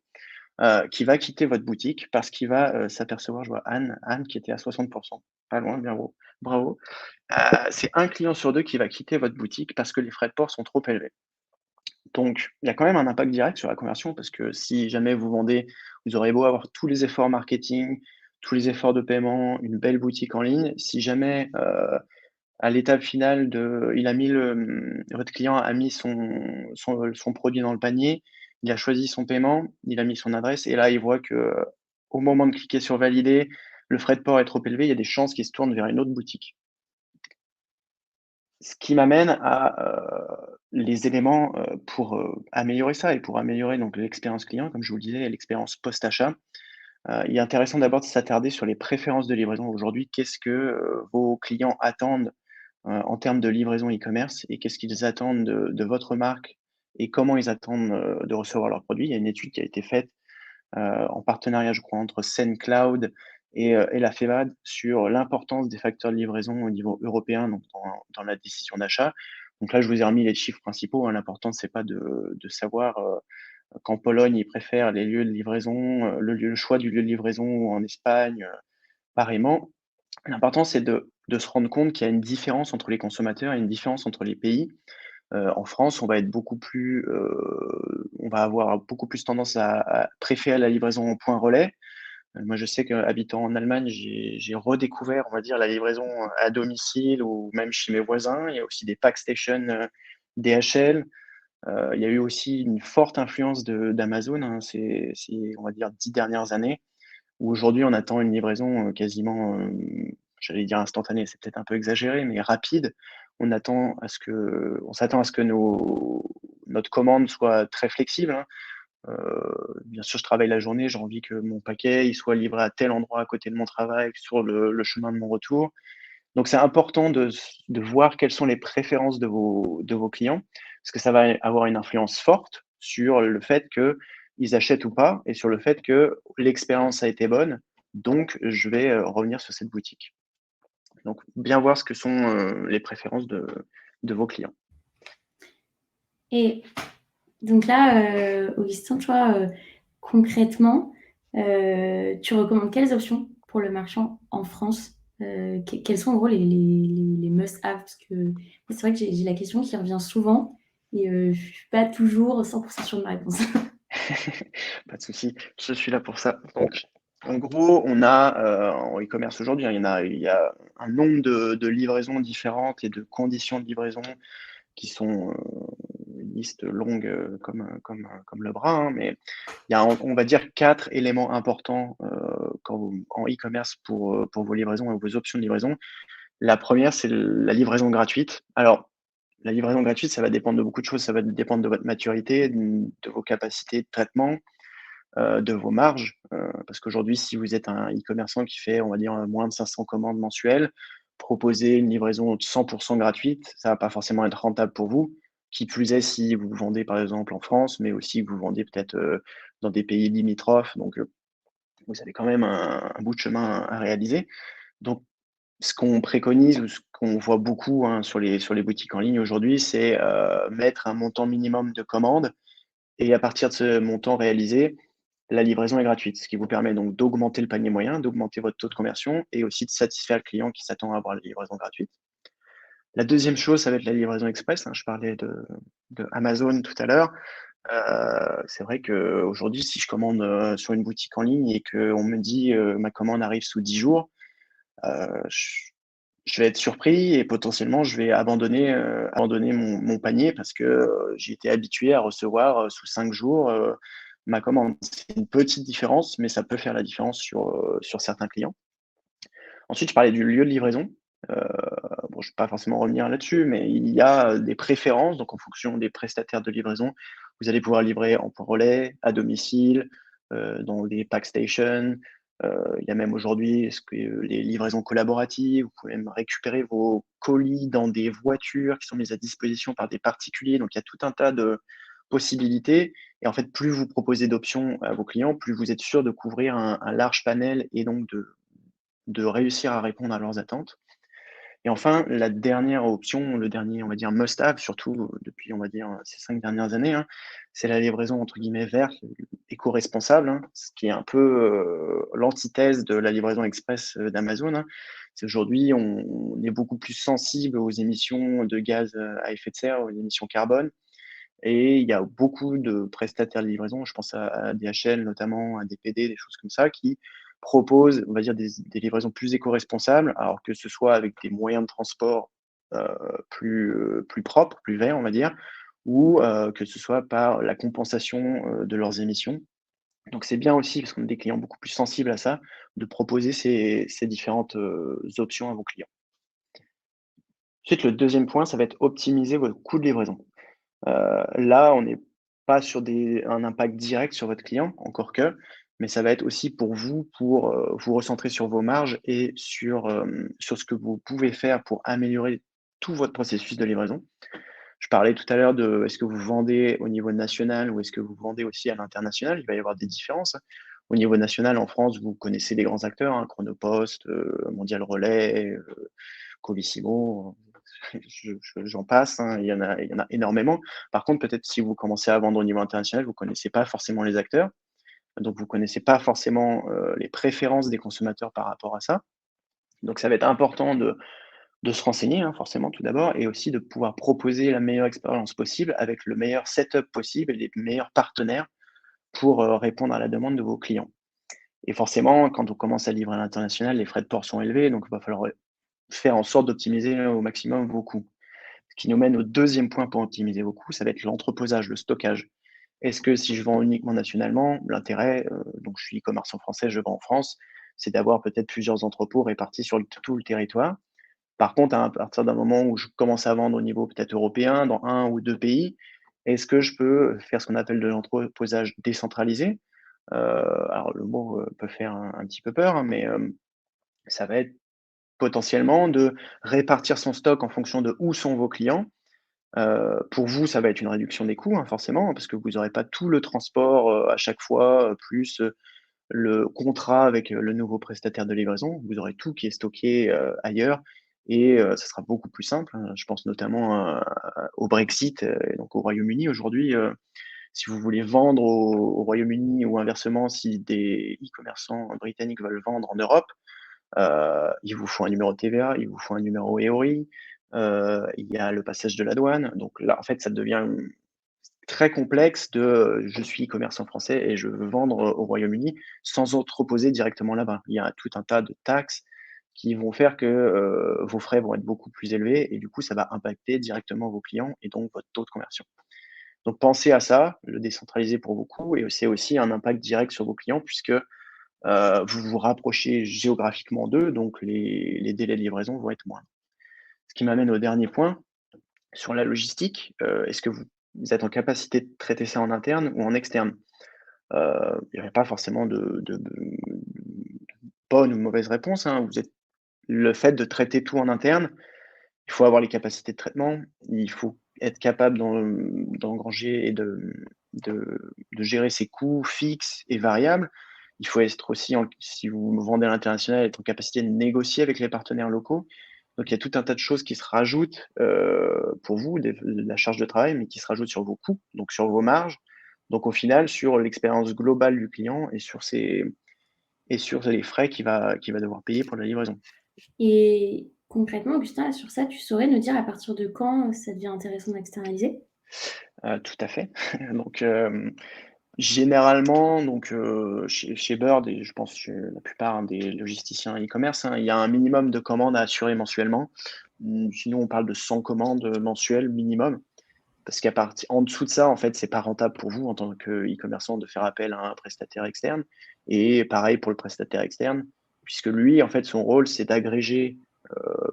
qui va quitter votre boutique parce qu'il va, s'apercevoir, je vois Anne qui était à 60. Pas loin, bien bravo. C'est un client sur 2 qui va quitter votre boutique parce que les frais de port sont trop élevés. Donc, il y a quand même un impact direct sur la conversion parce que si jamais vous vendez, vous aurez beau avoir tous les efforts marketing, tous les efforts de paiement, une belle boutique en ligne, si jamais, à l'étape finale il a mis votre client a mis son produit dans le panier, il a choisi son paiement, il a mis son adresse et là, il voit que au moment de cliquer sur valider, le frais de port est trop élevé, il y a des chances qu'il se tourne vers une autre boutique. Ce qui m'amène à, les éléments, pour, améliorer ça et pour améliorer donc l'expérience client, comme je vous le disais, et l'expérience post-achat. Il est intéressant d'abord de s'attarder sur les préférences de livraison. Aujourd'hui, qu'est-ce que, vos clients attendent, en termes de livraison e-commerce et qu'est-ce qu'ils attendent de votre marque et comment ils attendent, de recevoir leurs produits? Il y a une étude qui a été faite en partenariat, je crois, entre SendCloud et la FEVAD sur l'importance des facteurs de livraison au niveau européen, donc dans la décision d'achat. Donc là, je vous ai remis les chiffres principaux, hein. L'important, c'est pas de savoir, qu'en Pologne, ils préfèrent les lieux de livraison, le choix du lieu de livraison ou en Espagne, pareillement. L'important, c'est de se rendre compte qu'il y a une différence entre les consommateurs et une différence entre les pays. En France, on va avoir beaucoup plus tendance à préférer la livraison au point relais. Moi, je sais qu'habitant en Allemagne, j'ai redécouvert, on va dire, la livraison à domicile ou même chez mes voisins. Il y a aussi des Packstation, DHL. Il y a eu aussi une forte influence d'Amazon, hein, on va dire, 10 dernières années, où aujourd'hui on attend une livraison, quasiment, j'allais dire instantanée, c'est peut-être un peu exagéré, mais rapide. On s'attend à ce que notre commande soit très flexible, hein. Bien sûr, je travaille la journée, j'ai envie que mon paquet, il soit livré à tel endroit à côté de mon travail, sur le chemin de mon retour. Donc c'est important de voir quelles sont les préférences de vos clients, parce que ça va avoir une influence forte sur le fait qu'ils achètent ou pas et sur le fait que l'expérience a été bonne, donc je vais, revenir sur cette boutique. Donc bien voir ce que sont, les préférences de vos clients. Et donc là, Augustin, toi, concrètement, tu recommandes quelles options pour le marchand en France? Quels sont en gros les must-have? Parce que c'est vrai que j'ai la question qui revient souvent et je ne suis pas toujours 100% sûre de ma réponse. Pas de souci, je suis là pour ça. Donc, en gros, on a, en e-commerce aujourd'hui, hein, il y a un nombre de livraisons différentes et de conditions de livraison qui sont, une liste longue, comme le bras, hein, mais il y a, on va dire 4 éléments importants, en e-commerce pour vos livraisons et vos options de livraison. La première, c'est la livraison gratuite. Alors, la livraison gratuite, ça va dépendre de beaucoup de choses. Ça va dépendre de votre maturité, de vos capacités de traitement, de vos marges, parce qu'aujourd'hui, si vous êtes un e-commerçant qui fait, on va dire, moins de 500 commandes mensuelles, proposer une livraison de 100 gratuite, ça va pas forcément être rentable pour vous. Qui plus est, si vous vendez, par exemple, en France, mais aussi que vous vendez peut-être, dans des pays limitrophes, donc vous avez quand même un bout de chemin à réaliser. Donc ce qu'on préconise ou ce qu'on voit beaucoup, hein, sur les boutiques en ligne aujourd'hui, c'est, mettre un montant minimum de commandes et à partir de ce montant réalisé, la livraison est gratuite, ce qui vous permet donc d'augmenter le panier moyen, d'augmenter votre taux de conversion et aussi de satisfaire le client qui s'attend à avoir la livraison gratuite. La deuxième chose, ça va être la livraison express, hein. Je parlais de Amazon tout à l'heure. C'est vrai qu'aujourd'hui, si je commande, sur une boutique en ligne et qu'on me dit, «Ma commande arrive sous 10 jours», heu, je vais être surpris et potentiellement je vais abandonner mon panier parce que, j'ai été habitué à recevoir, sous 5 jours, ma commande. C'est une petite différence, mais ça peut faire la différence sur certains clients. Ensuite, je parlais du lieu de livraison. Heu, bon, je ne vais pas forcément revenir là-dessus, mais il y a, des préférences, donc en fonction des prestataires de livraison, vous allez pouvoir livrer en point relais, à domicile, dans des pack stations. Il y a même aujourd'hui les livraisons collaboratives. Vous pouvez même récupérer vos colis dans des voitures qui sont mises à disposition par des particuliers. Donc il y a tout un tas de possibilités et en fait, plus vous proposez d'options à vos clients, plus vous êtes sûr de couvrir un large panel et donc de réussir à répondre à leurs attentes. Et enfin, la dernière option, le dernier, on va dire, must have, surtout depuis, on va dire, ces 5 dernières années, hein, c'est la livraison entre guillemets «verte», éco-responsable, hein, ce qui est un peu, l'antithèse de la livraison express, d'Amazon, hein. C'est aujourd'hui, on est beaucoup plus sensible aux émissions de gaz, à effet de serre, aux émissions carbone et il y a beaucoup de prestataires de livraison, je pense à DHL notamment, à DPD, des choses comme ça, qui proposent, on va dire, des livraisons plus éco-responsables, alors que ce soit avec des moyens de transport, heu, plus propres, plus verts, on va dire, ou que ce soit par la compensation, de leurs émissions. Donc c'est bien aussi, parce qu'on a des clients beaucoup plus sensibles à ça, de proposer ces différentes, options à vos clients. Ensuite, le deuxième point, ça va être optimiser votre coût de livraison. Là, on n'est pas sur un impact direct sur votre client, encore que, mais ça va être aussi pour vous, pour, vous recentrer sur vos marges et sur ce que vous pouvez faire pour améliorer tout votre processus de livraison. Je parlais tout à l'heure de est-ce que vous vendez au niveau national ou est-ce que vous vendez aussi à l'international? Il va y avoir des différences, hein. Au niveau national, en France, vous connaissez les grands acteurs, hein, Chronopost, Mondial Relais, Colissimo, j'en passe, hein, il y en a énormément. Par contre, peut-être si vous commencez à vendre au niveau international, vous connaissez pas forcément les acteurs, donc vous connaissez pas forcément, les préférences des consommateurs par rapport à ça. Donc ça va être important de se renseigner, hein, forcément tout d'abord et aussi de pouvoir proposer la meilleure expérience possible avec le meilleur setup possible et les meilleurs partenaires pour, répondre à la demande de vos clients. Et forcément, quand on commence à livrer à l'international, les frais de port sont élevés, donc il va falloir, faire en sorte d'optimiser au maximum vos coûts. Ce qui nous mène au deuxième point pour optimiser vos coûts, ça va être l'entreposage, le stockage. Est-ce que si je vends uniquement nationalement, l'intérêt, donc je suis e-commerçant français, je vends en France, c'est d'avoir peut-être plusieurs entrepôts répartis sur tout le territoire. Par contre, à partir d'un moment où je commence à vendre au niveau peut-être européen, dans un ou 2 pays, est-ce que je peux faire ce qu'on appelle de l'entreposage décentralisé? Alors le mot, peut faire un petit peu peur, hein, mais, ça va être potentiellement de répartir son stock en fonction de où sont vos clients. Pour vous, ça va être une réduction des coûts, hein, forcément, parce que vous aurez pas tout le transport, à chaque fois, plus, le contrat avec, le nouveau prestataire de livraison. Vous aurez tout qui est stocké, ailleurs et ça sera beaucoup plus simple, hein. Je pense notamment au Brexit, et donc au Royaume-Uni. Aujourd'hui, si vous voulez vendre au Royaume-Uni ou inversement, si des e-commerçants britanniques veulent vendre en Europe, il vous faut un numéro de TVA, il vous faut un numéro EORI, il y a le passage de la douane. Donc là, en fait, ça devient très complexe je suis e-commerçant français et je veux vendre, au Royaume-Uni sans entreposer directement là-bas. Il y a tout un tas de taxes qui vont faire que, vos frais vont être beaucoup plus élevés et du coup, ça va impacter directement vos clients et donc votre taux de conversion. Donc pensez à ça, le décentraliser pour vos coûts et c'est aussi un impact direct sur vos clients puisque, vous vous rapprochez géographiquement d'eux, donc les délais de livraison vont être moindres. Ce qui m'amène au dernier point, sur la logistique, est-ce que vous êtes en capacité de traiter ça en interne ou en externe? Il y aurait pas forcément de bonne ou mauvaise réponse, hein. Le fait de traiter tout en interne, il faut avoir les capacités de traitement, il faut être capable d'engranger et de gérer ses coûts fixes et variables. Il faut être aussi si vous vendez à l'international, être en capacité de négocier avec les partenaires locaux. Donc il y a tout un tas de choses qui se rajoutent, pour vous, de la charge de travail, mais qui se rajoutent sur vos coûts, donc sur vos marges. Donc au final, sur l'expérience globale du client et sur les frais qu'il va devoir payer pour la livraison. Et concrètement, Augustin, sur ça, tu saurais nous dire à partir de quand ça devient intéressant d'externaliser? Tout à fait. Donc, généralement, donc, chez Bird et je pense chez la plupart, hein, des logisticiens e-commerce, hein, il y a un minimum de commandes à assurer mensuellement. Sinon on parle de 100 commandes, mensuelles minimum. Parce en dessous de ça, en fait, c'est pas rentable pour vous en tant qu'e-commerçant de faire appel à un prestataire externe et pareil pour le prestataire externe, puisque lui, en fait, son rôle, c'est d'agréger,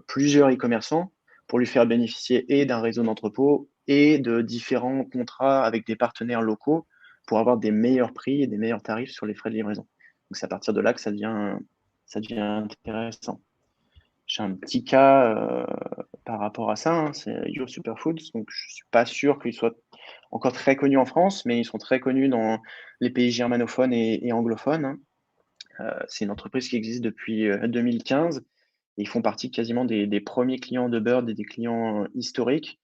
plusieurs e-commerçants pour lui faire bénéficier et d'un réseau d'entrepôts et de différents contrats avec des partenaires locaux pour avoir des meilleurs prix et des meilleurs tarifs sur les frais de livraison. Donc c'est à partir de là que ça devient intéressant. J'ai un petit cas, par rapport à ça, hein, c'est Yo Superfoods, donc je suis pas sûr qu'ils soient encore très connus en France, mais ils sont très connus dans les pays germanophones et anglophones, hein. C'est une entreprise qui existe depuis, 2015 et ils font partie quasiment des 1ers clients de Bird et des clients, historiques.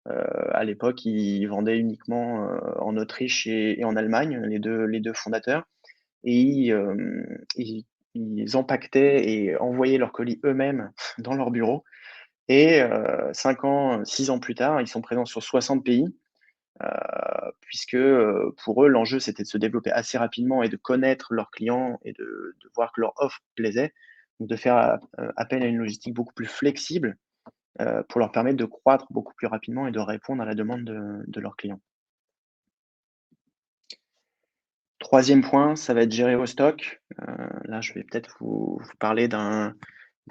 À l'époque, ils vendaient uniquement, en Autriche et en Allemagne, les deux fondateurs et ils empaquetaient et envoyaient leurs colis eux-mêmes dans leur bureau et 5 ans, 6 ans plus tard, ils sont présents sur 60 pays, puisque, pour eux, l'enjeu, c'était de se développer assez rapidement et de connaître leurs clients et de voir que leur offre plaisait. Donc de faire appel à une logistique beaucoup plus flexible, pour leur permettre de croître beaucoup plus rapidement et de répondre à la demande de leurs clients. 3e point, ça va être gérer vos stocks. Là, je vais peut-être vous parler d'un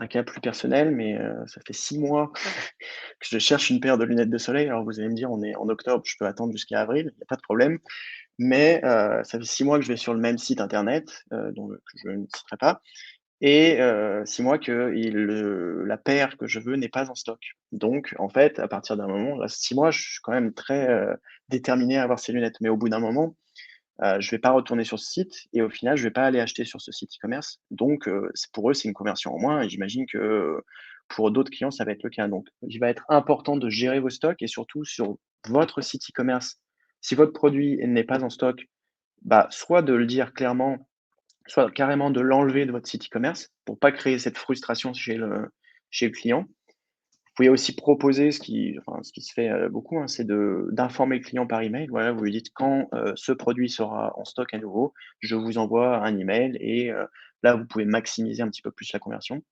cas plus personnel, mais ça fait 6 mois que je cherche une paire de lunettes de soleil. Alors vous allez me dire: «On est en octobre, je peux attendre jusqu'à avril, il y a pas de problème». Mais ça fait 6 mois que je vais sur le même site internet, que je ne citerai pas et 6 mois que la paire que je veux n'est pas en stock. Donc en fait, à partir d'un moment, là, 6 mois, je suis quand même très, déterminé à avoir ces lunettes. Mais au bout d'un moment, je vais pas retourner sur ce site et au final, je vais pas aller acheter sur ce site e-commerce. Donc c'est pour eux, c'est une conversion en moins et j'imagine que, pour d'autres clients, ça va être le cas. Donc il va être important de gérer vos stocks et surtout sur votre site e-commerce, si votre produit n'est pas en stock, bah, soit de le dire clairement, soit carrément de l'enlever de votre site e-commerce pour pas créer cette frustration chez le client. Vous pouvez aussi proposer ce qui se fait, beaucoup, hein, c'est d'informer le client par email. Voilà, vous lui dites: «Quand, ce produit sera en stock à nouveau, je vous envoie un email» et là, vous pouvez maximiser un petit peu plus la conversion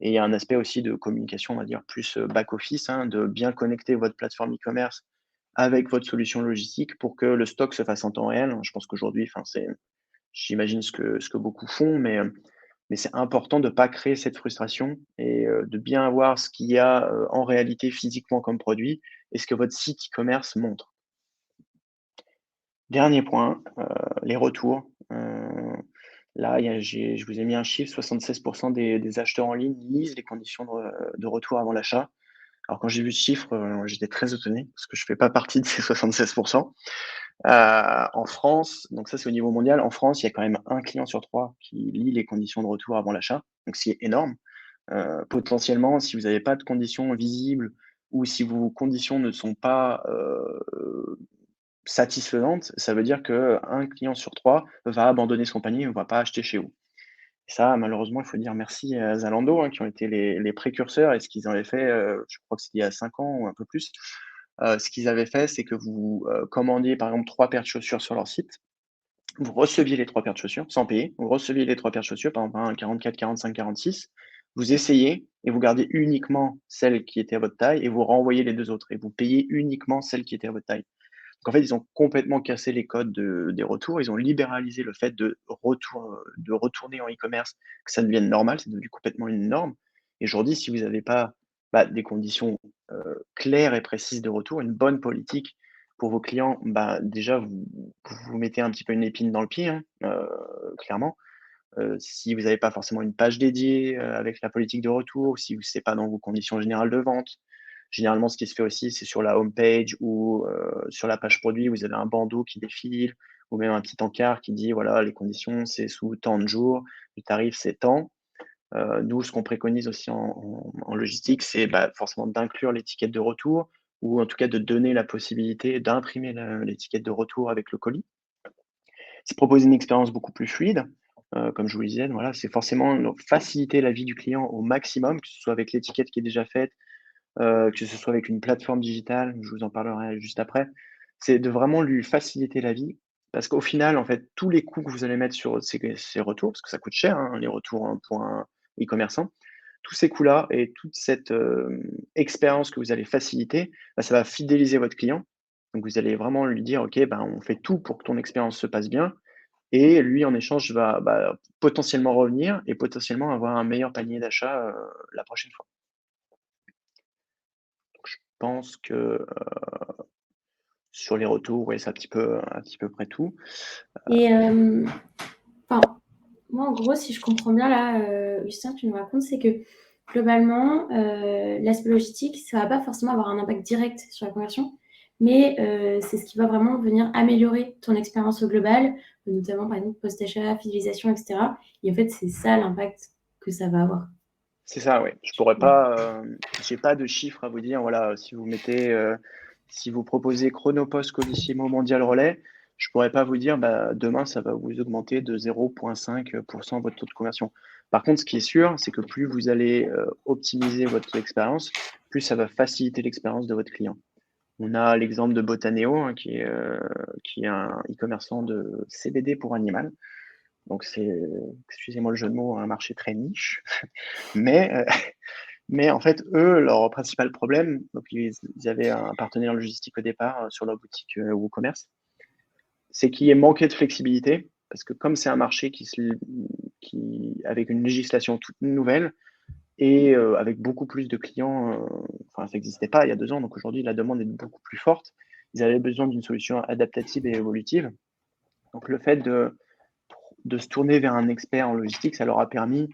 et il y a un aspect aussi de communication, on va dire plus, back office, hein, de bien connecter votre plateforme e-commerce avec votre solution logistique pour que le stock se fasse en temps réel. Je pense qu'aujourd'hui, enfin, j'imagine ce que beaucoup font, mais c'est important de ne pas créer cette frustration et de bien voir ce qu'il y a, en réalité physiquement comme produit et ce que votre site e-commerce montre. Dernier point, les retours. Là, il y a je vous ai mis un chiffre, 76 des acheteurs en ligne lisent les conditions de retour avant l'achat. Alors quand j'ai vu ce chiffre, j'étais très étonné parce que je fais pas partie de ces 76. En France, donc ça c'est au niveau mondial, en France, il y a quand même un client sur 3 qui lit les conditions de retour avant l'achat, donc ce qui est énorme. Potentiellement, si vous n'avez pas de conditions visibles ou si vos conditions ne sont pas, satisfaisantes, ça veut dire qu'un client sur 3 va abandonner son panier et ne va pas acheter chez vous. Ça, malheureusement, il faut dire merci à Zalando, hein, qui ont été les précurseurs et ce qu'ils avaient fait, je crois que c'était il y a 5 ans ou un peu plus. Ce qu'ils avaient fait, c'est que vous, commandiez par exemple 3 paires de chaussures sur leur site, vous receviez les 3 paires de chaussures sans payer. Vous receviez les 3 paires de chaussures, par exemple, un 44, 45, 46. Vous essayez et vous gardez uniquement celles qui étaient à votre taille et vous renvoyez les 2 autres et vous payez uniquement celles qui étaient à votre taille. Donc en fait, ils ont complètement cassé les codes des retours. Ils ont libéralisé le fait de retourner en e-commerce, que ça devienne normal, c'est devenu complètement une norme et aujourd'hui, si vous n'avez pas, bah, des conditions, claires et précises de retour, une bonne politique pour vos clients, bah, déjà vous mettez un petit peu une épine dans le pied, hein, clairement. Si vous n'avez pas forcément une page dédiée, avec la politique de retour, si c'est pas dans vos conditions générales de vente. Généralement, ce qui se fait aussi, c'est sur la home page ou, sur la page produit, vous avez un bandeau qui défile ou même un petit encart qui dit: «Voilà, les conditions, c'est sous tant de jours, le tarif, c'est tant». Nous, ce qu'on préconise aussi en logistique, c'est, bah, forcément d'inclure l'étiquette de retour ou en tout cas de donner la possibilité d'imprimer l'étiquette de retour avec le colis. C'est proposer une expérience beaucoup plus fluide, comme je vous le disais, voilà, c'est forcément faciliter la vie du client au maximum, que ce soit avec l'étiquette qui est déjà faite, que ce soit avec une plateforme digitale, je vous en parlerai juste après. C'est de vraiment lui faciliter la vie parce qu'au final, en fait, tous les coûts que vous allez mettre sur ces retours, parce que ça coûte cher, hein, les retours, pour un e-commerçant, tous ces coûts-là et toute cette, expérience que vous allez faciliter, bah, ça va fidéliser votre client. Donc vous allez vraiment lui dire: «OK, ben, on fait tout pour que ton expérience se passe bien» et lui, en échange, va, bah, potentiellement revenir et potentiellement avoir un meilleur panier d'achat, la prochaine fois. Donc je pense que, sur les retours, ouais, c'est un petit peu près tout. Et enfin, moi, en gros, si je comprends bien là, Justin, tu nous racontes, c'est que globalement, l'aspect logistique, ça va pas forcément avoir un impact direct sur la conversion, mais c'est ce qui va vraiment venir améliorer ton expérience au global, notamment par exemple post-achat, fidélisation, et cetera. Et en fait, c'est ça l'impact que ça va avoir. C'est ça, ouais. Je pourrais pas, j'ai pas de chiffres à vous dire, voilà, si vous proposez Chronopost, Colissimo, Mondial Relais, je pourrais pas vous dire, bah, demain, ça va vous augmenter de 0,5 votre taux de conversion. Par contre, ce qui est sûr, c'est que plus vous allez, optimiser votre expérience, plus ça va faciliter l'expérience de votre client. On a l'exemple de Botaneo, hein, qui est un e-commerçant de CBD pour animal. Donc c'est, excusez-moi le jeu de mots, un marché très niche. Mais, mais en fait, eux, leur principal problème, donc ils avaient un partenaire logistique au départ, sur leur boutique, WooCommerce, c'est qu'il y ait manqué de flexibilité parce que comme c'est un marché qui avec une législation toute nouvelle et avec beaucoup plus de clients, enfin ça n'existait pas il y a 2 ans, donc aujourd'hui la demande est beaucoup plus forte. Ils avaient besoin d'une solution adaptative et évolutive. Donc le fait de se tourner vers un expert en logistique, ça leur a permis,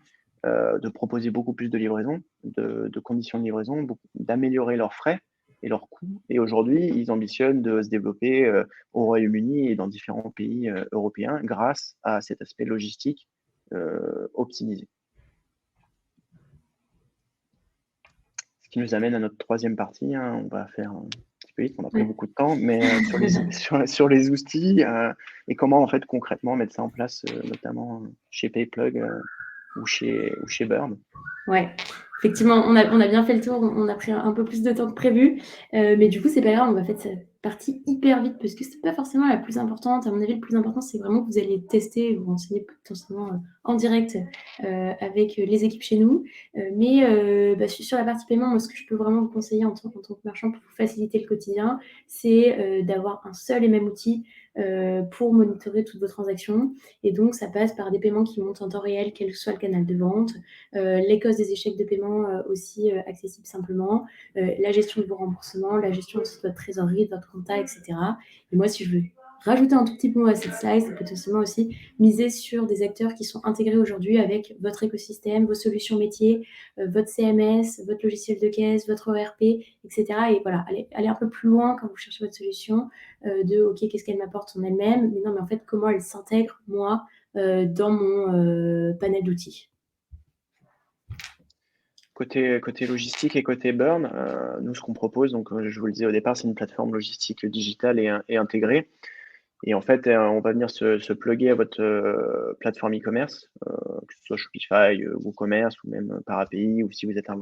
de proposer beaucoup plus de livraison, de conditions de livraison, d'améliorer leurs frais et leurs coûts et aujourd'hui, ils ambitionnent de se développer, au Royaume-Uni et dans différents pays, européens grâce à cet aspect logistique, optimisé. Ce qui nous amène à notre troisième partie, hein, on va faire un petit peu vite, on a pris Ouais. beaucoup de temps, mais sur les outils, et comment en fait concrètement mettre ça en place, notamment chez Payplug, ou chez Bird. Ouais, effectivement, on a bien fait le tour, on a pris un peu plus de temps que prévu, mais du coup, c'est pas grave, on va faire cette partie hyper vite parce que c'est pas forcément la plus importante. À mon avis, le plus important, c'est vraiment que vous allez tester et vous renseigner potentiellement en direct avec les équipes chez nous. Mais sur la partie paiement, moi, ce que je peux vraiment vous conseiller en tant que marchand pour vous faciliter le quotidien, c'est d'avoir un seul et même outil pour monitorer toutes vos transactions. Et donc, ça passe par des paiements qui montent en temps réel, quel que soit le canal de vente, les causes des échecs de paiement aussi accessibles simplement, la gestion de vos remboursements, la gestion aussi de votre trésorerie, de votre compta, etc. Et moi, si je veux rajouter un tout petit mot à cette slide, c'est potentiellement aussi miser sur des acteurs qui sont intégrés aujourd'hui avec votre écosystème, vos solutions métiers, votre CMS, votre logiciel de caisse, votre ERP, etc. Et voilà, aller un peu plus loin quand vous cherchez votre solution, de OK, qu'est-ce qu'elle m'apporte en elle-même, mais non, mais en fait, comment elle s'intègre, moi, dans mon panel d'outils. Côté logistique et côté Burn, nous, ce qu'on propose, donc, je vous le disais au départ, c'est une plateforme logistique digitale et intégrée. Et en fait, on va venir se plugger à votre plateforme e-commerce, que ce soit Shopify, WooCommerce ou même par API, ou si vous êtes un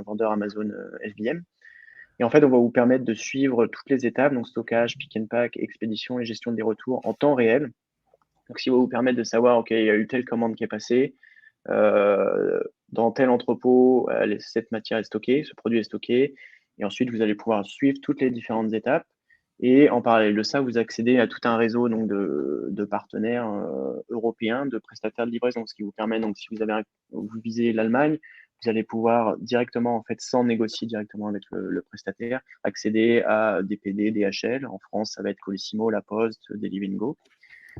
vendeur Amazon FBM. Et en fait, on va vous permettre de suivre toutes les étapes, donc stockage, pick and pack, expédition et gestion des retours en temps réel. Donc, ce qui va vous permettre de savoir, OK, il y a eu telle commande qui est passée, dans tel entrepôt, cette matière est stockée, ce produit est stocké. Et ensuite, vous allez pouvoir suivre toutes les différentes étapes. Et en parallèle de ça, vous accédez à tout un réseau donc de partenaires européens, de prestataires de livraison, ce qui vous permet, donc, si vous visez l'Allemagne, vous allez pouvoir directement, en fait, sans négocier directement avec le prestataire, accéder à DPD, DHL. En France, ça va être Colissimo, La Poste, Delivingo.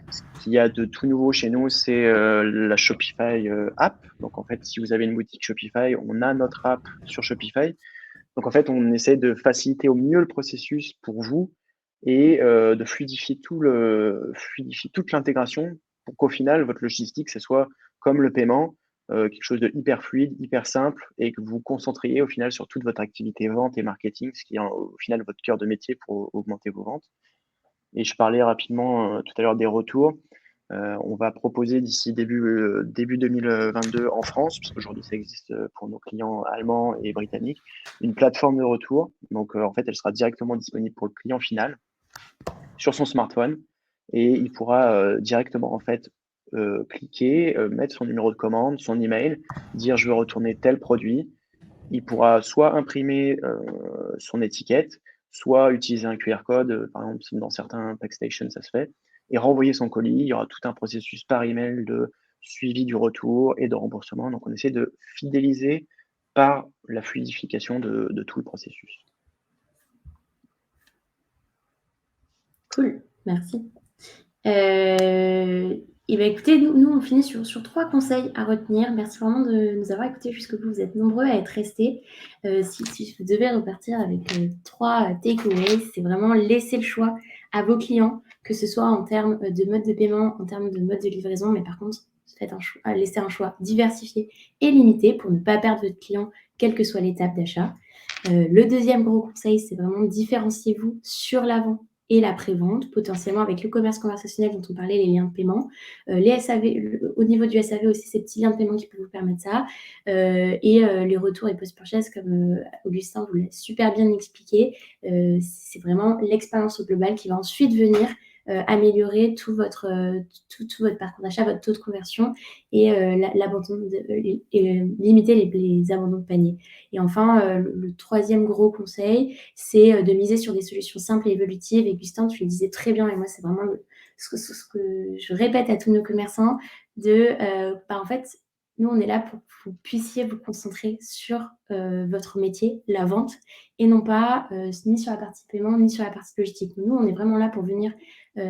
Ce qu'il y a de tout nouveau chez nous, c'est la Shopify app. Donc en fait, si vous avez une boutique Shopify, on a notre app sur Shopify. Donc en fait, on essaie de faciliter au mieux le processus pour vous et de fluidifier toute l'intégration pour qu'au final, votre logistique, ce soit comme le paiement, quelque chose de hyper fluide, hyper simple et que vous vous concentriez au final sur toute votre activité vente et marketing, ce qui est au final votre cœur de métier pour augmenter vos ventes. Et je parlais rapidement tout à l'heure des retours. On va proposer d'ici début 2022 en France, parce qu'aujourd'hui ça existe pour nos clients allemands et britanniques, une plateforme de retour. Donc en fait, elle sera directement disponible pour le client final sur son smartphone et il pourra directement en fait cliquer, mettre son numéro de commande, son email, dire je veux retourner tel produit. Il pourra soit imprimer son étiquette, soit utiliser un QR code, par exemple dans certains Packstation ça se fait, et renvoyer son colis. Il y aura tout un processus par email de suivi du retour et de remboursement. Donc on essaie de fidéliser par la fluidification de tout le processus. Cool, merci. Et ben écoutez, nous on finit sur 3 conseils à retenir. Merci vraiment de nous avoir écoutés jusqu'au bout. Vous êtes nombreux à être restés. Si vous devez repartir avec 3 takeaways, c'est vraiment laisser le choix à vos clients, que ce soit en termes de mode de paiement, en termes de mode de livraison, mais par contre, laissez un choix diversifié et limité pour ne pas perdre votre client, quelle que soit l'étape d'achat. Le deuxième gros conseil, c'est vraiment différenciez-vous sur l'avant et la prévente, potentiellement avec le commerce conversationnel dont on parlait, les liens de paiement. Les SAV, au niveau du SAV aussi, ces petits liens de paiement qui peuvent vous permettre ça. Et les retours et post-purchase, comme Augustin vous l'a super bien expliqué. C'est vraiment l'expérience au global qui va ensuite venir améliorer tout votre parcours d'achat, votre taux de conversion et limiter les abandons de panier. Et enfin, le troisième gros conseil, c'est de miser sur des solutions simples et évolutives. Et Gustin, tu le disais très bien, et moi, c'est vraiment ce que je répète à tous nos commerçants, en fait, nous, on est là pour que vous puissiez vous concentrer sur votre métier, la vente, et non pas ni sur la partie paiement, ni sur la partie logistique. Nous, on est vraiment là pour venir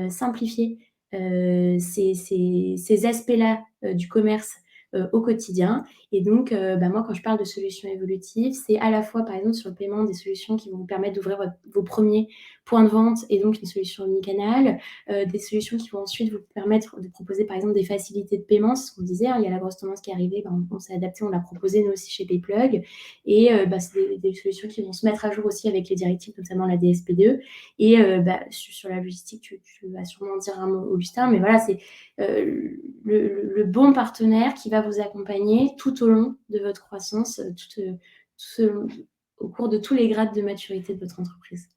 simplifier ces aspects-là du commerce au quotidien. Et donc, moi, quand je parle de solutions évolutives, c'est à la fois, par exemple, sur le paiement, des solutions qui vont vous permettre d'ouvrir vos premiers points de vente et donc une solution omnicanal, des solutions qui vont ensuite vous permettre de proposer, par exemple, des facilités de paiement. C'est ce qu'on disait, hein, il y a la grosse tendance qui est arrivée, on s'est adapté, on l'a proposé nous aussi chez Payplug. Et c'est des solutions qui vont se mettre à jour aussi avec les directives, notamment la DSP2. Et sur la logistique, tu vas sûrement dire un mot, Augustin, mais voilà, c'est le bon partenaire qui va vous accompagner tout au long de votre croissance, au cours de tous les grades de maturité de votre entreprise.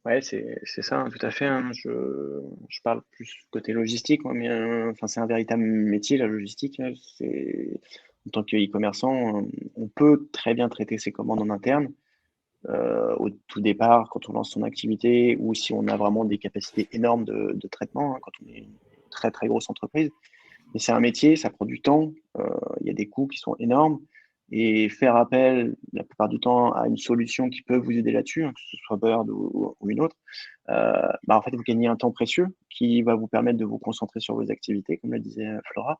Ouais, c'est ça, hein, tout à fait, hein. Je parle plus côté logistique, moi, mais enfin, c'est un véritable métier, la logistique, hein. En tant que e-commerçant, on peut très bien traiter ses commandes en interne, au tout départ, quand on lance son activité ou si on a vraiment des capacités énormes de traitement, hein, quand on est une très, très grosse entreprise. Mais c'est un métier, ça prend du temps, il y a des coûts qui sont énormes et faire appel, la plupart du temps, à une solution qui peut vous aider là-dessus, hein, que ce soit Bird ou une autre, en fait, vous gagnez un temps précieux qui va vous permettre de vous concentrer sur vos activités, comme le disait Flora.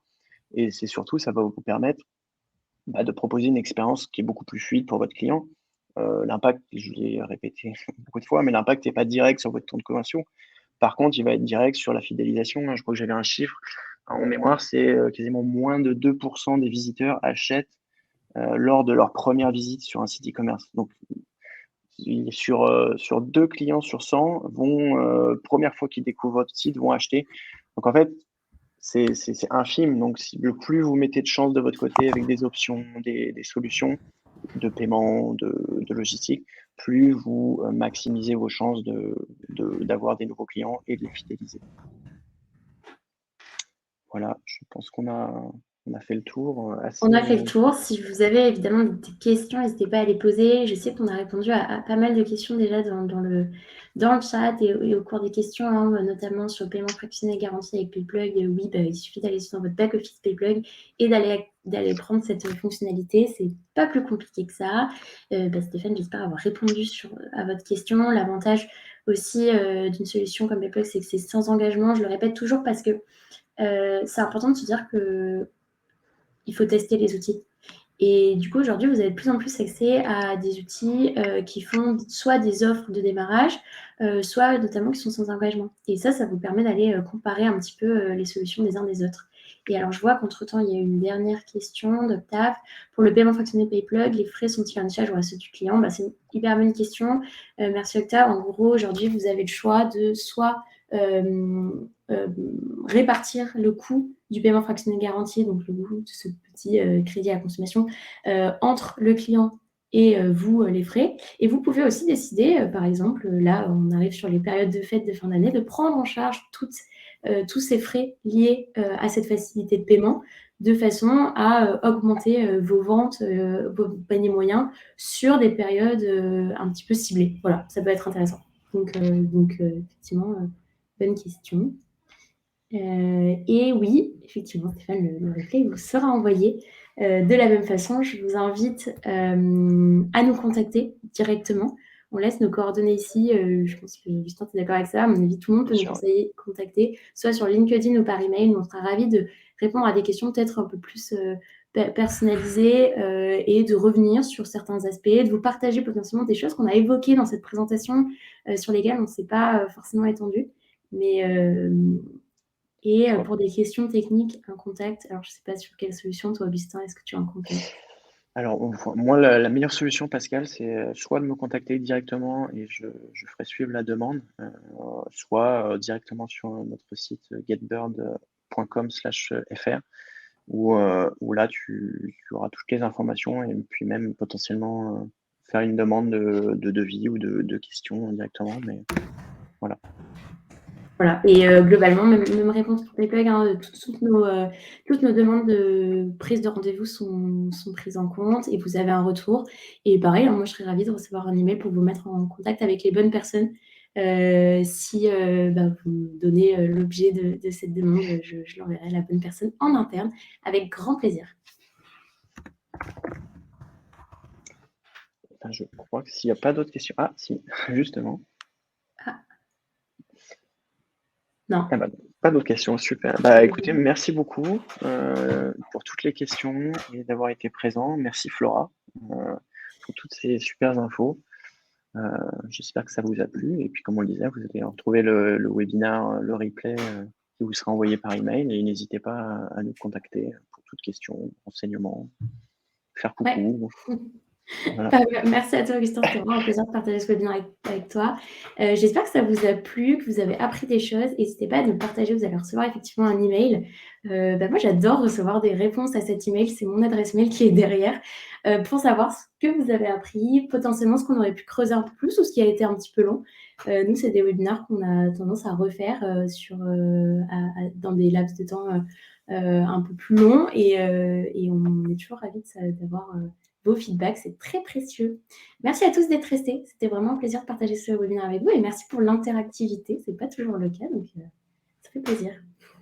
Et c'est surtout, ça va vous permettre de proposer une expérience qui est beaucoup plus fluide pour votre client. L'impact, je l'ai répété beaucoup de fois, mais l'impact n'est pas direct sur votre taux de conversion. Par contre, il va être direct sur la fidélisation, hein. Je crois que j'avais un chiffre en mémoire, c'est quasiment moins de 2% des visiteurs achètent lors de leur première visite sur un site e-commerce. Donc, sur 2 clients sur 100 vont, première fois qu'ils découvrent votre site, vont acheter. Donc en fait, c'est infime. Donc le plus vous mettez de chance de votre côté avec des options, des solutions de paiement, de logistique, plus vous maximisez vos chances d'avoir des nouveaux clients et de les fidéliser. Voilà, je pense qu'on a fait le tour On a fait le tour. Si vous avez évidemment des questions, n'hésitez pas à les poser. Je sais qu'on a répondu à pas mal de questions déjà dans le chat et au cours des questions, hein, notamment sur le paiement fractionné garanti avec Payplug. Oui, il suffit d'aller sur votre back-office Payplug et d'aller prendre cette fonctionnalité. C'est pas plus compliqué que ça. Stéphane, j'espère avoir répondu à votre question. L'avantage aussi d'une solution comme Payplug, c'est que c'est sans engagement. Je le répète toujours parce que c'est important de se dire que il faut tester les outils. Et du coup, aujourd'hui, vous avez de plus en plus accès à des outils qui font soit des offres de démarrage, soit notamment qui sont sans engagement. Et ça vous permet d'aller comparer un petit peu les solutions des uns des autres. Et alors, je vois qu'entre-temps, il y a une dernière question d'Octave. Pour le paiement fractionné Payplug, les frais sont-ils un charge ou à ceux du client ? C'est une hyper bonne question. Merci Octave. En gros, aujourd'hui, vous avez le choix de soit répartir le coût du paiement fractionné garanti, donc le coût de ce petit crédit à consommation, entre le client et vous, les frais. Et vous pouvez aussi décider, par exemple, là, on arrive sur les périodes de fêtes de fin d'année, de prendre en charge tous ces frais liés à cette facilité de paiement, de façon à augmenter vos ventes, vos paniers moyens sur des périodes un petit peu ciblées. Voilà, ça peut être intéressant. Donc effectivement, bonne question. Et oui, effectivement, Stéphane, le replay vous sera envoyé. De la même façon, je vous invite à nous contacter directement. On laisse nos coordonnées ici. Je pense que Justin, tu es d'accord avec ça. À mon avis, tout le monde peut nous contacter, soit sur LinkedIn ou par email. On sera ravis de répondre à des questions peut-être un peu plus personnalisées et de revenir sur certains aspects, de vous partager potentiellement des choses qu'on a évoquées dans cette présentation sur lesquelles on ne s'est pas forcément étendu. Mais pour des questions techniques, un contact. Alors, je ne sais pas sur quelle solution, toi, Augustin, est-ce que tu as un contact? Alors, moi, la meilleure solution, Pascal, c'est soit de me contacter directement et je ferai suivre la demande, soit directement sur notre site getbird.com/fr, où là, tu auras toutes les informations et puis même potentiellement faire une demande de devis ou de questions directement. Mais voilà. Voilà. Et globalement, même réponse pour PayPlug, hein, toutes nos demandes de prise de rendez-vous sont prises en compte et vous avez un retour. Et pareil, moi, je serais ravie de recevoir un email pour vous mettre en contact avec les bonnes personnes. Si vous donnez l'objet de cette demande, je l'enverrai à la bonne personne en interne avec grand plaisir. Enfin, je crois que s'il n'y a pas d'autres questions. Ah, si, justement. Non. Ah bah, pas d'autres questions, super. Bah, écoutez, merci beaucoup pour toutes les questions et d'avoir été présent. Merci Flora pour toutes ces super infos. J'espère que ça vous a plu. Et puis, comme on le disait, vous allez retrouver le webinaire, le replay qui vous sera envoyé par email. Et n'hésitez pas à nous contacter pour toute question, renseignements, faire coucou. Ouais. Voilà. Merci à toi, Augustin. C'était vraiment un plaisir de partager ce webinaire avec toi. J'espère que ça vous a plu, que vous avez appris des choses. N'hésitez pas à nous partager. Vous allez recevoir effectivement un email. Moi, j'adore recevoir des réponses à cet email. C'est mon adresse mail qui est derrière pour savoir ce que vous avez appris, potentiellement ce qu'on aurait pu creuser un peu plus ou ce qui a été un petit peu long. Nous, c'est des webinaires qu'on a tendance à refaire dans des laps de temps un peu plus longs et on est toujours ravis d'avoir vos feedbacks, c'est très précieux. Merci à tous d'être restés. C'était vraiment un plaisir de partager ce webinaire avec vous et merci pour l'interactivité. Ce n'est pas toujours le cas, donc ça fait plaisir.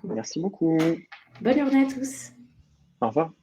Merci beaucoup. Bonne journée à tous. Au revoir.